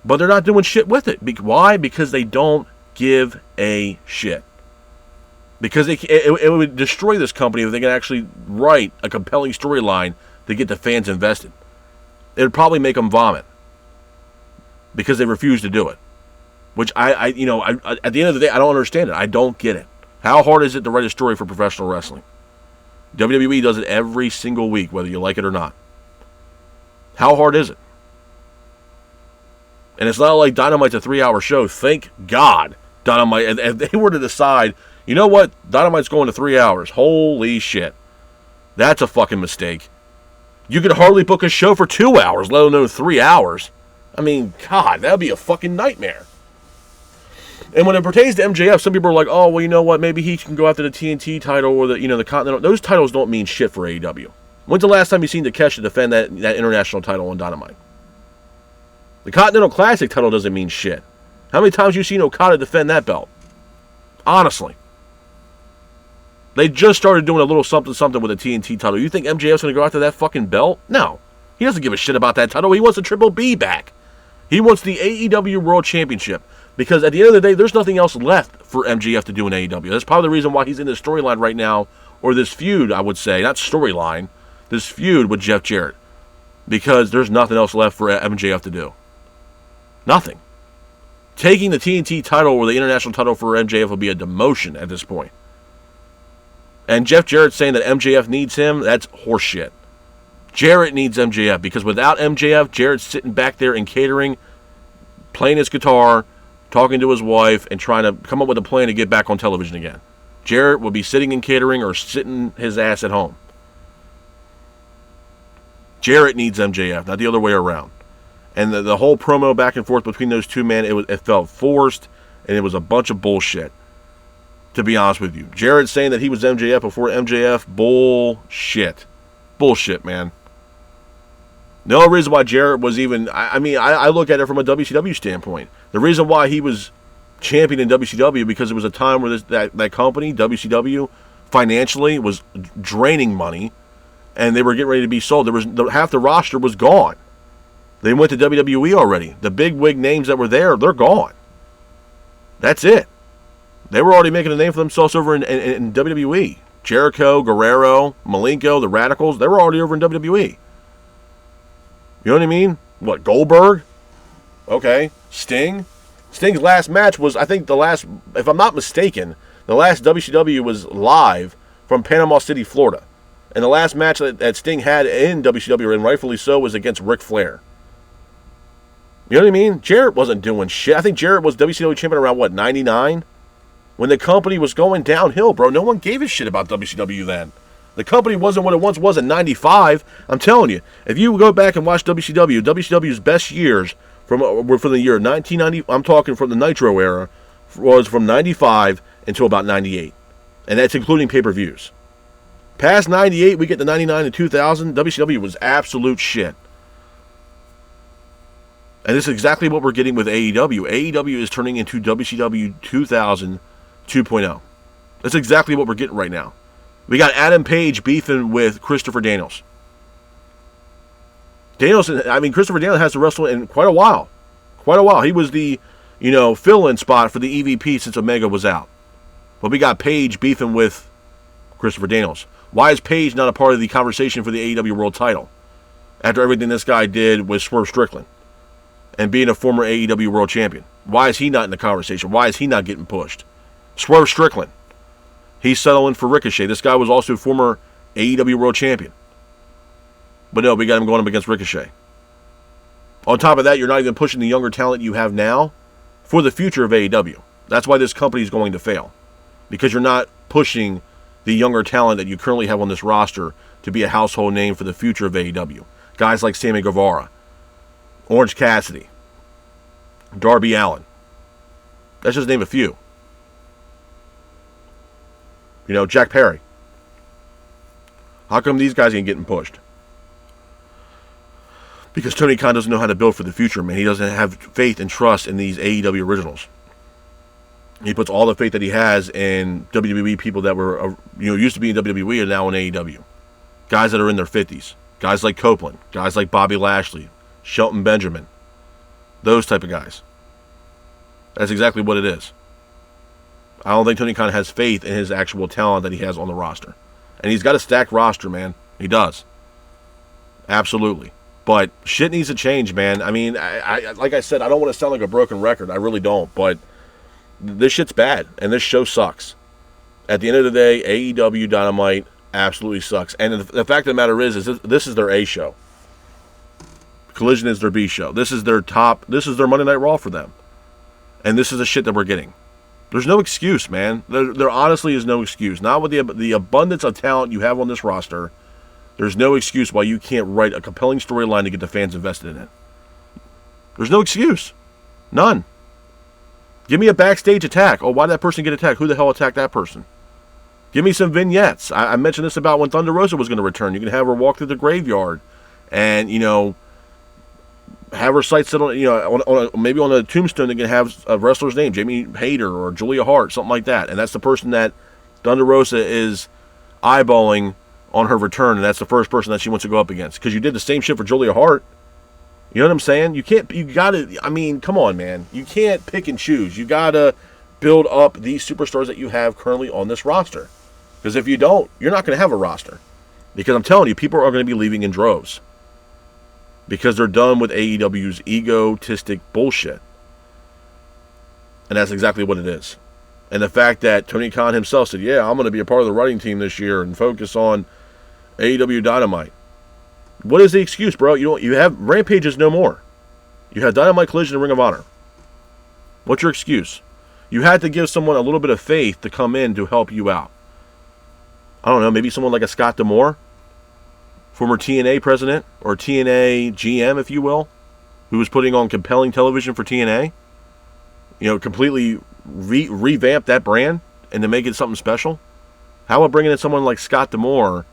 A: But they're not doing shit with it. Why? Because they don't give a shit. Because it would destroy this company if they can actually write a compelling storyline to get the fans invested. It would probably make them vomit. Because they refuse to do it. Which at the end of the day, I don't understand it. I don't get it. How hard is it to write a story for professional wrestling? WWE does it every single week, whether you like it or not. How hard is it? And it's not like Dynamite's a 3-hour show. Thank God Dynamite, if they were to decide, you know what, Dynamite's going to 3 hours. Holy shit. That's a fucking mistake. You could hardly book a show for 2 hours, let alone 3 hours. I mean, God, that would be a fucking nightmare. And when it pertains to MJF, some people are like, oh, well, you know what, maybe he can go after the TNT title or the Continental. Those titles don't mean shit for AEW. When's the last time you seen Takeshita defend that international title on Dynamite? The Continental Classic title doesn't mean shit. How many times have you seen Okada defend that belt? Honestly. They just started doing a little something with the TNT title. You think MJF's going to go after that fucking belt? No. He doesn't give a shit about that title. He wants the Triple B back. He wants the AEW World Championship. Because at the end of the day, there's nothing else left for MJF to do in AEW. That's probably the reason why he's in this storyline right now, or this feud, I would say. Not storyline. This feud with Jeff Jarrett. Because there's nothing else left for MJF to do. Nothing. Taking the TNT title or the international title for MJF will be a demotion at this point. And Jeff Jarrett saying that MJF needs him, that's horseshit. Jarrett needs MJF because without MJF, Jarrett's sitting back there in catering, playing his guitar, talking to his wife, and trying to come up with a plan to get back on television again. Jarrett will be sitting in catering or sitting his ass at home. Jarrett needs MJF, not the other way around. And the whole promo back and forth between those two men, it felt forced, and it was a bunch of bullshit, to be honest with you. Jarrett saying that he was MJF before MJF, bullshit. Bullshit, man. The only reason why Jarrett was even, I look at it from a WCW standpoint. The reason why he was champion in WCW, because it was a time where that company, WCW, financially was draining money, and they were getting ready to be sold. Half the roster was gone. They went to WWE already. The big wig names that were there, they're gone. That's it. They were already making a name for themselves over in WWE. Jericho, Guerrero, Malenko, the Radicals, they were already over in WWE. You know what I mean? What, Goldberg? Okay. Sting? Sting's last match was, I think, if I'm not mistaken, the last WCW was live from Panama City, Florida. And the last match that Sting had in WCW, and rightfully so, was against Ric Flair. You know what I mean? Jarrett wasn't doing shit. I think Jarrett was WCW champion around, 99? When the company was going downhill, bro. No one gave a shit about WCW then. The company wasn't what it once was in 95. I'm telling you, if you go back and watch WCW's best years were from the year 1990, I'm talking from the Nitro era, was from 95 until about 98. And that's including pay-per-views. Past 98, we get to 99 and 2000, WCW was absolute shit. And this is exactly what we're getting with AEW. AEW is turning into WCW 2000 2.0. That's exactly what we're getting right now. We got Adam Page beefing with Christopher Daniels. Christopher Daniels has to wrestle in quite a while. Quite a while. He was the, fill-in spot for the EVP since Omega was out. But we got Page beefing with Christopher Daniels. Why is Page not a part of the conversation for the AEW World title? After everything this guy did with Swerve Strickland and being a former AEW World Champion. Why is he not in the conversation? Why is he not getting pushed? Swerve Strickland. He's settling for Ricochet. This guy was also a former AEW World Champion. But no, we got him going up against Ricochet. On top of that, you're not even pushing the younger talent you have now for the future of AEW. That's why this company is going to fail. Because you're not pushing the younger talent that you currently have on this roster to be a household name for the future of AEW. Guys like Sammy Guevara, Orange Cassidy, Darby Allin. Let's just name a few. Jack Perry. How come these guys ain't getting pushed? Because Tony Khan doesn't know how to build for the future, man. He doesn't have faith and trust in these AEW originals. He puts all the faith that he has in WWE people that were, used to be in WWE and now in AEW. Guys that are in their 50s. Guys like Copeland. Guys like Bobby Lashley. Shelton Benjamin. Those type of guys. That's exactly what it is. I don't think Tony Khan has faith in his actual talent that he has on the roster. And he's got a stacked roster, man. He does. Absolutely. But shit needs to change, man. I like I said, I don't want to sound like a broken record. I really don't. But this shit's bad. And this show sucks. At the end of the day, AEW Dynamite absolutely sucks. And the fact of the matter is this is their A show. Collision is their B show. This is their Monday Night Raw for them. And this is the shit that we're getting. There's no excuse, man. There honestly is no excuse. Not with the abundance of talent you have on this roster. There's no excuse why you can't write a compelling storyline to get the fans invested in it. There's no excuse. None. Give me a backstage attack. Oh, why did that person get attacked? Who the hell attacked that person? Give me some vignettes. I mentioned this about when Thunder Rosa was going to return. You can have her walk through the graveyard and, have her sight set on, maybe on a tombstone they can have a wrestler's name, Jamie Hayter or Julia Hart, something like that. And that's the person that Thunder Rosa is eyeballing on her return, and that's the first person that she wants to go up against. Because you did the same shit for Julia Hart. You know what I'm saying? Come on, man. You can't pick and choose. You gotta build up these superstars that you have currently on this roster. Because if you don't, you're not going to have a roster. Because I'm telling you, people are going to be leaving in droves. Because they're done with AEW's egotistic bullshit. And that's exactly what it is. And the fact that Tony Khan himself said, yeah, I'm going to be a part of the writing team this year and focus on AEW Dynamite. What is the excuse, bro? You have Rampage is no more. You have Dynamite, Collision, and Ring of Honor. What's your excuse? You had to give someone a little bit of faith to come in to help you out. I don't know, maybe someone like a Scott D'Amore former TNA president, or TNA GM, if you will, who was putting on compelling television for TNA, completely revamp that brand and to make it something special? How about bringing in someone like Scott D'Amore,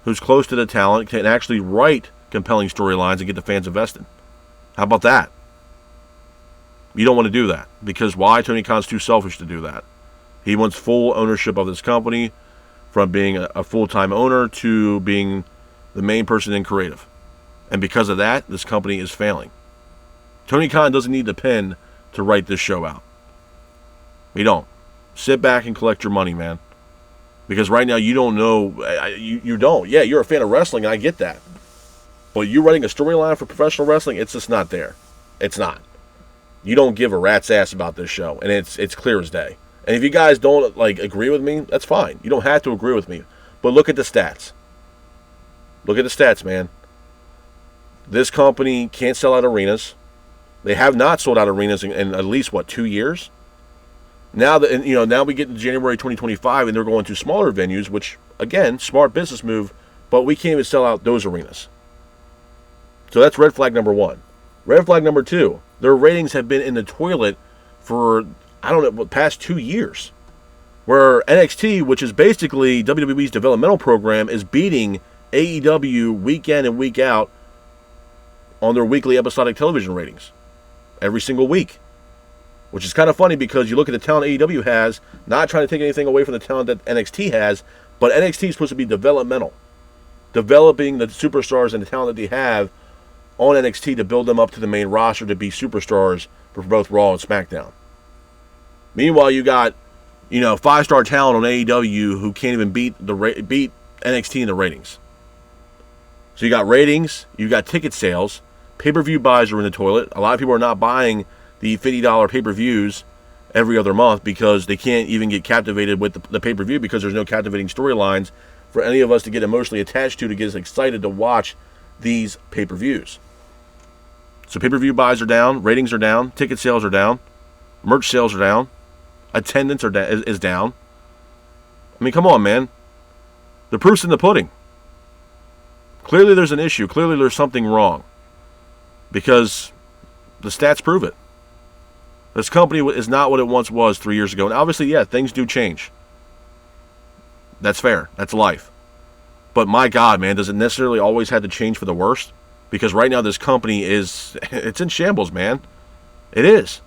A: who's close to the talent, can actually write compelling storylines and get the fans invested? How about that? You don't want to do that. Because why? Tony Khan's too selfish to do that. He wants full ownership of this company, from being a full-time owner to being the main person in creative. And because of that, this company is failing. Tony Khan doesn't need the pen to write this show out. We don't. Sit back and collect your money, man. Because right now you don't know. You don't. Yeah, you're a fan of wrestling, and I get that. But you writing a storyline for professional wrestling, it's just not there. It's not. You don't give a rat's ass about this show, and it's clear as day. And if you guys don't agree with me, that's fine. You don't have to agree with me. But look at the stats. Look at the stats, man. This company can't sell out arenas. They have not sold out arenas in at least 2 years. Now now we get to January 2025 and they're going to smaller venues, which again, smart business move, but we can't even sell out those arenas. So that's red flag number 1. Red flag number 2, their ratings have been in the toilet for the past 2 years. Where NXT, which is basically WWE's developmental program, is beating AEW week in and week out on their weekly episodic television ratings. Every single week. Which is kind of funny because you look at the talent AEW has, not trying to take anything away from the talent that NXT has, but NXT is supposed to be developmental. Developing the superstars and the talent that they have on NXT to build them up to the main roster to be superstars for both Raw and SmackDown. Meanwhile, you got, 5-star talent on AEW who can't even beat NXT in the ratings. So you got ratings, you got ticket sales, pay-per-view buys are in the toilet. A lot of people are not buying the $50 pay-per-views every other month because they can't even get captivated with the pay-per-view because there's no captivating storylines for any of us to get emotionally attached to get us excited to watch these pay-per-views. So pay-per-view buys are down, ratings are down, ticket sales are down, merch sales are down, attendance is down. I mean, come on, man. The proof's in the pudding. Clearly there's an issue. Clearly there's something wrong. Because the stats prove it. This company is not what it once was 3 years ago. And obviously, yeah, things do change. That's fair. That's life. But my God, man, does it necessarily always have to change for the worst? Because right now this company it's in shambles, man. It is.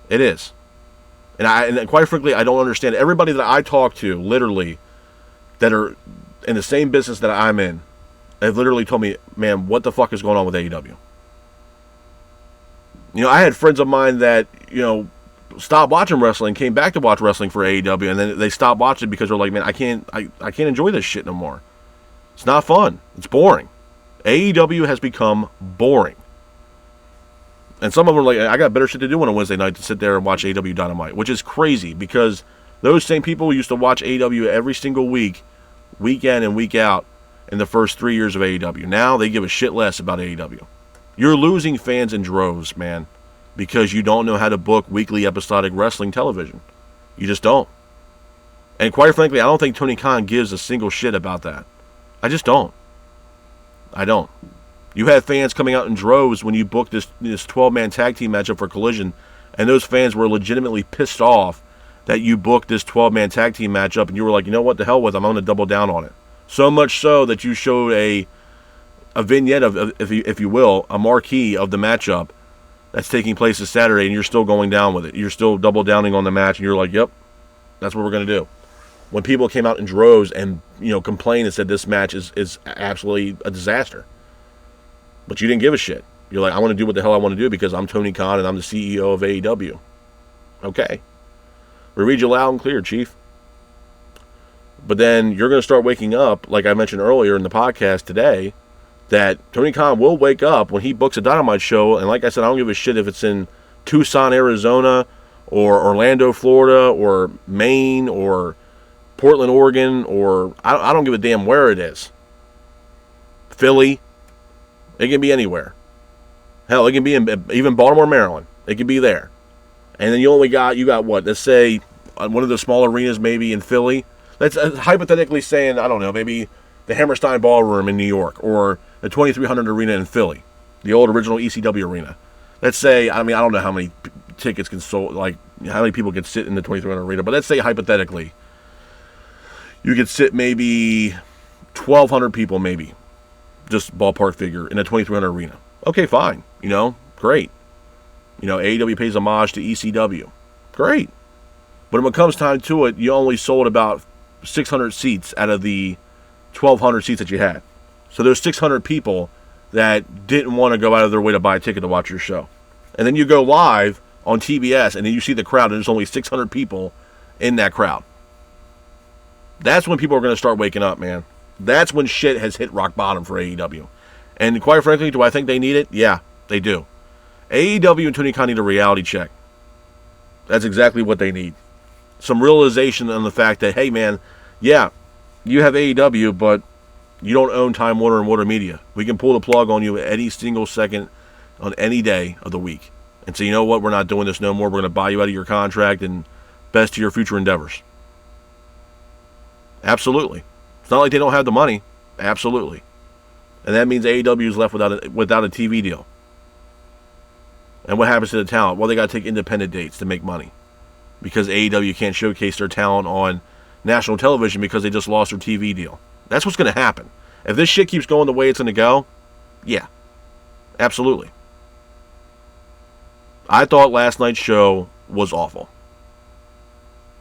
A: It is. And quite frankly, I don't understand. Everybody that I talk to, literally, that are in the same business that I'm in, have literally told me, man, what the fuck is going on with AEW? I had friends of mine that, stopped watching wrestling, came back to watch wrestling for AEW, and then they stopped watching because they're like, man, I can't enjoy this shit no more. It's not fun. It's boring. AEW has become boring. And some of them are like, I got better shit to do on a Wednesday night to sit there and watch AEW Dynamite, which is crazy because those same people used to watch AEW every single week, week in and week out, in the first 3 years of AEW. Now they give a shit less about AEW. You're losing fans in droves, man, because you don't know how to book weekly episodic wrestling television. You just don't. And quite frankly, I don't think Tony Khan gives a single shit about that. I just don't. I don't. You had fans coming out in droves when you booked this 12-man tag team matchup for Collision, and those fans were legitimately pissed off that you booked this 12-man tag team matchup, and you were like, you know what, the hell with them, I'm going to double down on it. So much so that you showed a vignette of, if you will, a marquee of the matchup that's taking place this Saturday, and you're still going down with it. You're still double downing on the match, and you're like, yep, that's what we're going to do. When people came out in droves and complained and said this match is absolutely a disaster. But you didn't give a shit. You're like, I want to do what the hell I want to do because I'm Tony Khan and I'm the CEO of AEW. Okay. We read you loud and clear, Chief. But then you're going to start waking up, like I mentioned earlier in the podcast today, that Tony Khan will wake up when he books a Dynamite show. And like I said, I don't give a shit if it's in Tucson, Arizona, or Orlando, Florida, or Maine, or Portland, Oregon, or I don't give a damn where it is. Philly. It can be anywhere. Hell, it can be in even Baltimore, Maryland. It can be there. And then you got what? Let's say one of the small arenas maybe in Philly. Let's hypothetically saying, I don't know, maybe the Hammerstein Ballroom in New York, or the 2300 Arena in Philly, the old original ECW arena. Let's say, I don't know how many tickets can sold, like how many people can sit in the 2300 Arena, but let's say hypothetically, you could sit maybe 1,200 people, maybe, just ballpark figure, in a 2300 Arena. Okay, fine, great. AEW pays homage to ECW. Great. But when it comes time to it, you only sold about 600 seats out of the 1,200 seats that you had. So there's 600 people that didn't want to go out of their way to buy a ticket to watch your show. And then you go live on TBS, and then you see the crowd, and there's only 600 people in that crowd. That's when people are going to start waking up, man. That's when shit has hit rock bottom for AEW. And quite frankly, do I think they need it? Yeah, they do. AEW and Tony Khan need a reality check. That's exactly what they need. Some realization on the fact that, hey, man, yeah, you have AEW, but you don't own Time Warner and Warner Media. We can pull the plug on you any single second on any day of the week and say, you know what, we're not doing this no more. We're going to buy you out of your contract and best to your future endeavors. Absolutely. It's not like they don't have the money. Absolutely. And that means AEW is left without a TV deal. And what happens to the talent? Well, they got to take independent dates to make money because AEW can't showcase their talent on national television because they just lost their TV deal. That's what's going to happen. If this shit keeps going the way it's going to go, yeah, absolutely. I thought last night's show was awful.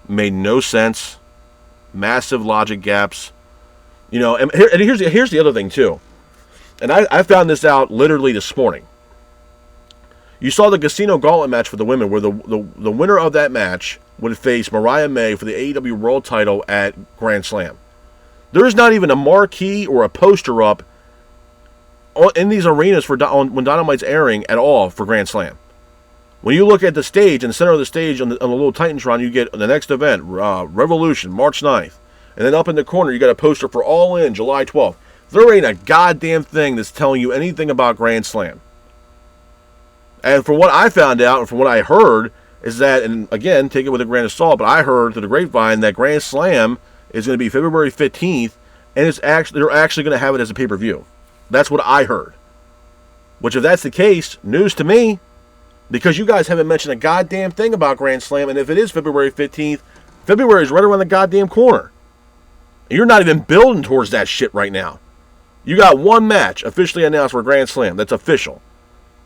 A: Made no sense. Massive logic gaps. And here's the other thing, too. And I found this out literally this morning. You saw the Casino Gauntlet match for the women, where the winner of that match would face Mariah May for the AEW World title at Grand Slam. There is not even a marquee or a poster up in these arenas when Dynamite's airing at all for Grand Slam. When you look at the stage, in the center of the stage on the little Titantron, you get the next event, Revolution, March 9th. And then up in the corner, you got a poster for All In, July 12th. There ain't a goddamn thing that's telling you anything about Grand Slam. And from what I found out and from what I heard is that, and again, take it with a grain of salt, but I heard through the grapevine that Grand Slam is going to be February 15th, and they're actually going to have it as a pay-per-view. That's what I heard. Which, if that's the case, news to me, because you guys haven't mentioned a goddamn thing about Grand Slam, and if it is February 15th, February is right around the goddamn corner. And you're not even building towards that shit right now. You got one match officially announced for Grand Slam. That's official.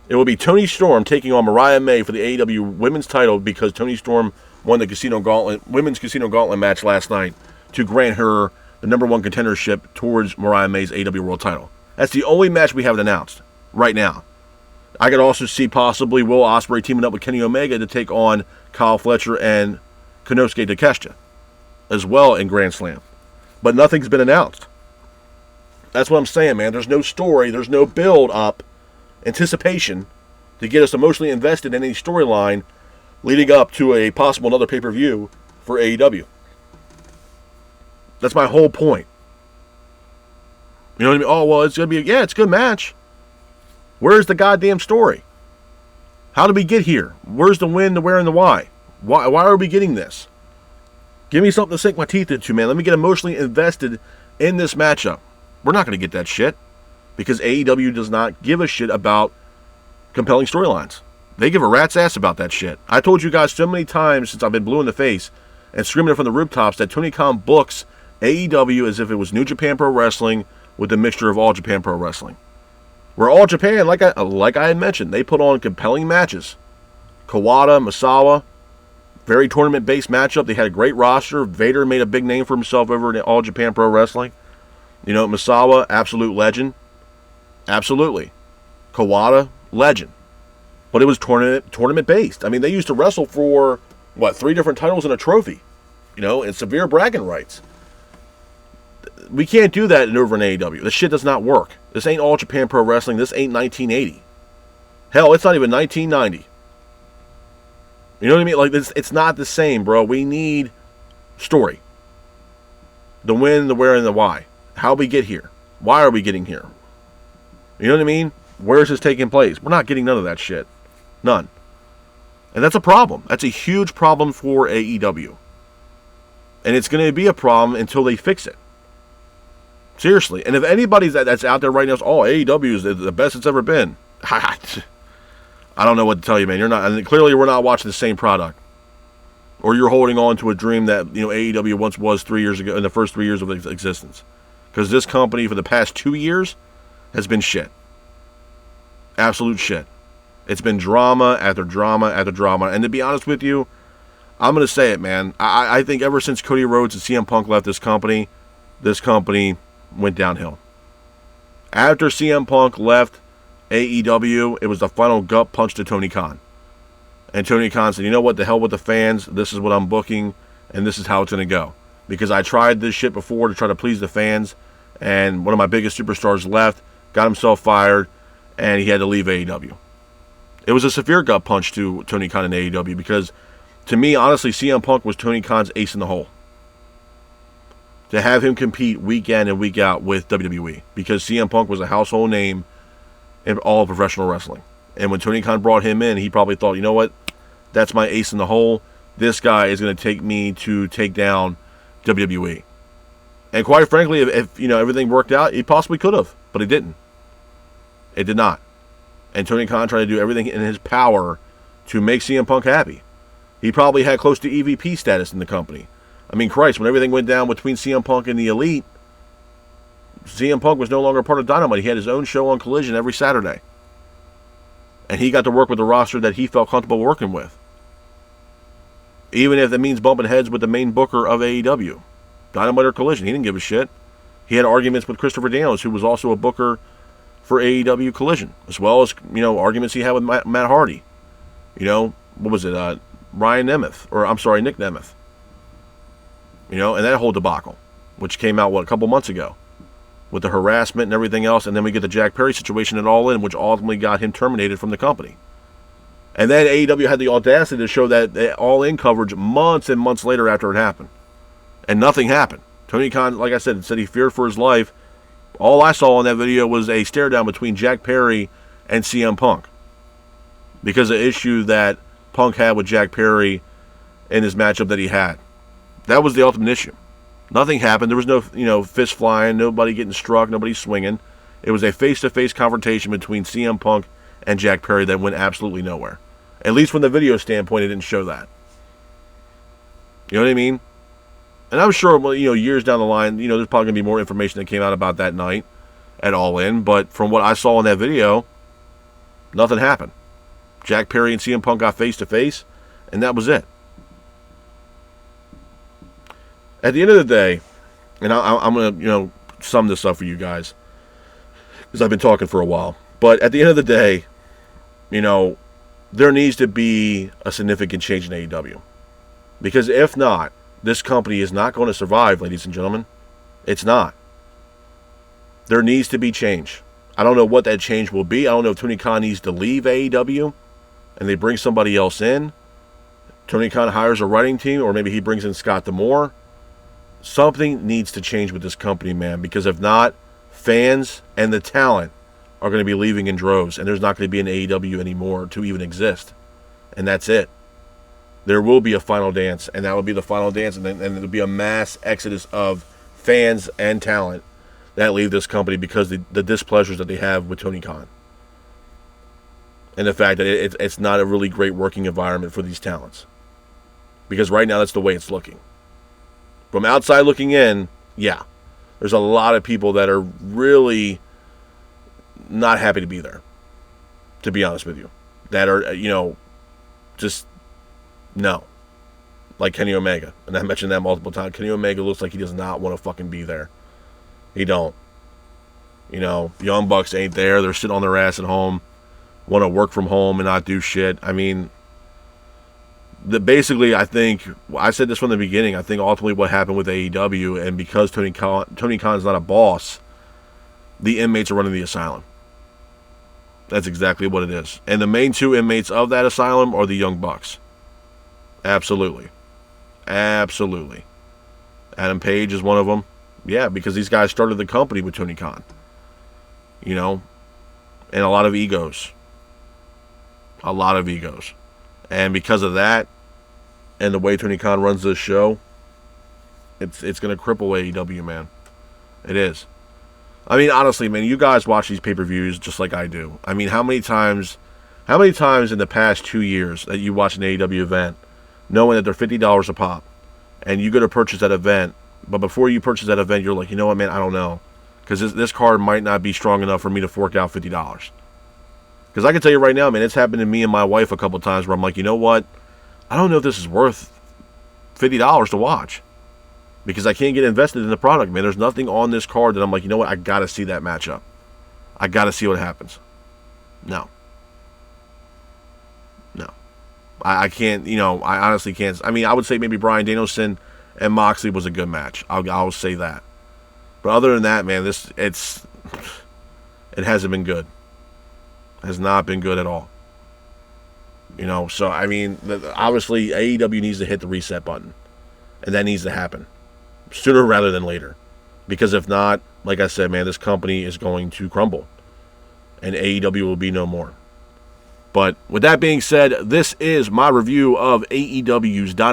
A: It will be Toni Storm taking on Mariah May for the AEW Women's title because Toni Storm won the Women's Casino Gauntlet match last night to grant her the number one contendership towards Mariah May's AEW World title. That's the only match we haven't announced right now. I could also see possibly Will Ospreay teaming up with Kenny Omega to take on Kyle Fletcher and Konosuke Takeshita as well in Grand Slam. But nothing's been announced. That's what I'm saying, man. There's no story. There's no build-up, anticipation to get us emotionally invested in any storyline leading up to a possible another pay-per-view for AEW. That's my whole point. You know what I mean? Oh, well, it's going to be, it's a good match. Where's the goddamn story? How did we get here? Where's the when, the where, and the why? Why are we getting this? Give me something to sink my teeth into, man. Let me get emotionally invested in this matchup. We're not going to get that shit because AEW does not give a shit about compelling storylines. They give a rat's ass about that shit. I told you guys so many times since I've been blue in the face and screaming it from the rooftops that Tony Khan books AEW as if it was New Japan Pro Wrestling with a mixture of All Japan Pro Wrestling. Where All Japan, like I had mentioned, they put on compelling matches. Kawada, Misawa, very tournament-based matchup. They had a great roster. Vader made a big name for himself over in All Japan Pro Wrestling. Misawa, absolute legend. Absolutely. Kawada, legend. But it was tournament-based. I mean, they used to wrestle for, 3 different titles and a trophy. And severe bragging rights. We can't do that over in AEW. This shit does not work. This ain't All Japan Pro Wrestling. This ain't 1980. Hell, it's not even 1990. You know what I mean? Like, it's not the same, bro. We need story. The when, the where, and the why. How we get here. Why are we getting here? You know what I mean? Where is this taking place? We're not getting none of that shit. None. And that's a problem. That's a huge problem for AEW. And it's going to be a problem until they fix it. Seriously. And if anybody's that's out there right now, AEW is the best it's ever been. I don't know what to tell you, man. You're not. And clearly, we're not watching the same product, or you're holding on to a dream that AEW once was 3 years ago in the first 3 years of its existence. Because this company for the past 2 years has been shit. Absolute shit. It's been drama after drama after drama. And to be honest with you, I'm going to say it, man. I think ever since Cody Rhodes and CM Punk left this company went downhill. After CM Punk left AEW, it was the final gut punch to Tony Khan. And Tony Khan said, you know what, the hell with the fans, this is what I'm booking, and this is how it's going to go. Because I tried this shit before to try to please the fans, and one of my biggest superstars left, got himself fired, and he had to leave AEW. It was a severe gut punch to Tony Khan in AEW, because to me, honestly, CM Punk was Tony Khan's ace in the hole. To have him compete week in and week out with WWE, because CM Punk was a household name in all of professional wrestling. And when Tony Khan brought him in, he probably thought, you know what, that's my ace in the hole. This guy is going to take me to take down WWE. And quite frankly, if everything worked out, he possibly could have, but it didn't. It did not. And Tony Khan tried to do everything in his power to make CM Punk happy. He probably had close to EVP status in the company. I mean, Christ, when everything went down between CM Punk and the Elite, CM Punk was no longer part of Dynamite. He had his own show on Collision every Saturday. And he got to work with the roster that he felt comfortable working with. Even if that means bumping heads with the main booker of AEW. Dynamite or Collision, he didn't give a shit. He had arguments with Christopher Daniels, who was also a booker for AEW Collision, as well as, arguments he had with Matt Hardy. What was it? Nick Nemeth. And that whole debacle, which came out, a couple months ago, with the harassment and everything else, and then we get the Jack Perry situation at All In, which ultimately got him terminated from the company. And then AEW had the audacity to show that All In coverage months and months later after it happened. And nothing happened. Tony Khan, like I said he feared for his life. All I saw in that video was a stare down between Jack Perry and CM Punk, because of the issue that Punk had with Jack Perry in his matchup that he had. That was the ultimate issue. Nothing happened. There was no, fist flying, nobody getting struck, nobody swinging. It was a face-to-face confrontation between CM Punk and Jack Perry that went absolutely nowhere. At least from the video standpoint, it didn't show that. You know what I mean? And I'm sure, years down the line, there's probably going to be more information that came out about that night at All In. But from what I saw in that video, nothing happened. Jack Perry and CM Punk got face-to-face, and that was it. At the end of the day, and I'm going to, sum this up for you guys, because I've been talking for a while. But at the end of the day, there needs to be a significant change in AEW. Because if not, this company is not going to survive, ladies and gentlemen. It's not. There needs to be change. I don't know what that change will be. I don't know if Tony Khan needs to leave AEW and they bring somebody else in. Tony Khan hires a writing team, or maybe he brings in Scott D'Amore. Something needs to change with this company, man, because if not, fans and the talent are going to be leaving in droves, and there's not going to be an AEW anymore to even exist. And that's it. There will be a final dance, and that will be the final dance, and there'll be a mass exodus of fans and talent that leave this company because the displeasures that they have with Tony Khan. And the fact that it's not a really great working environment for these talents. Because right now, that's the way it's looking. From outside looking in, yeah, there's a lot of people that are really not happy to be there, to be honest with you. That are, just no. Like Kenny Omega. And I mentioned that multiple times. Kenny Omega looks like he does not want to fucking be there. He don't. Young Bucks ain't there. They're sitting on their ass at home. Want to work from home and not do shit. I mean, basically, I think, I said this from the beginning, I think ultimately what happened with AEW, and because Tony Khan's not a boss, the inmates are running the asylum. That's exactly what it is. And the main two inmates of that asylum are the Young Bucks. Absolutely. Absolutely. Adam Page is one of them. Yeah, because these guys started the company with Tony Khan. And a lot of egos. A lot of egos. And because of that, and the way Tony Khan runs this show, it's going to cripple AEW, man. It is. I mean, honestly, man, you guys watch these pay-per-views just like I do. I mean, how many times in the past 2 years that you watch an AEW event, knowing that they're $50 a pop, and you go to purchase that event, but before you purchase that event, you're like, you know what, man, I don't know, because this card might not be strong enough for me to fork out $50. Because I can tell you right now, man, it's happened to me and my wife a couple times where I'm like, you know what, I don't know if this is worth $50 to watch. Because I can't get invested in the product, man. There's nothing on this card that I'm like, you know what, I got to see that matchup. I got to see what happens. No. I can't, I honestly can't. I mean, I would say maybe Bryan Danielson and Moxley was a good match. I'll say that. But other than that, man, it hasn't been good. It has not been good at all. So, I mean, obviously AEW needs to hit the reset button. And that needs to happen. Sooner rather than later. Because if not, like I said, man, this company is going to crumble. And AEW will be no more. But with that being said, this is my review of AEW's Dynamite.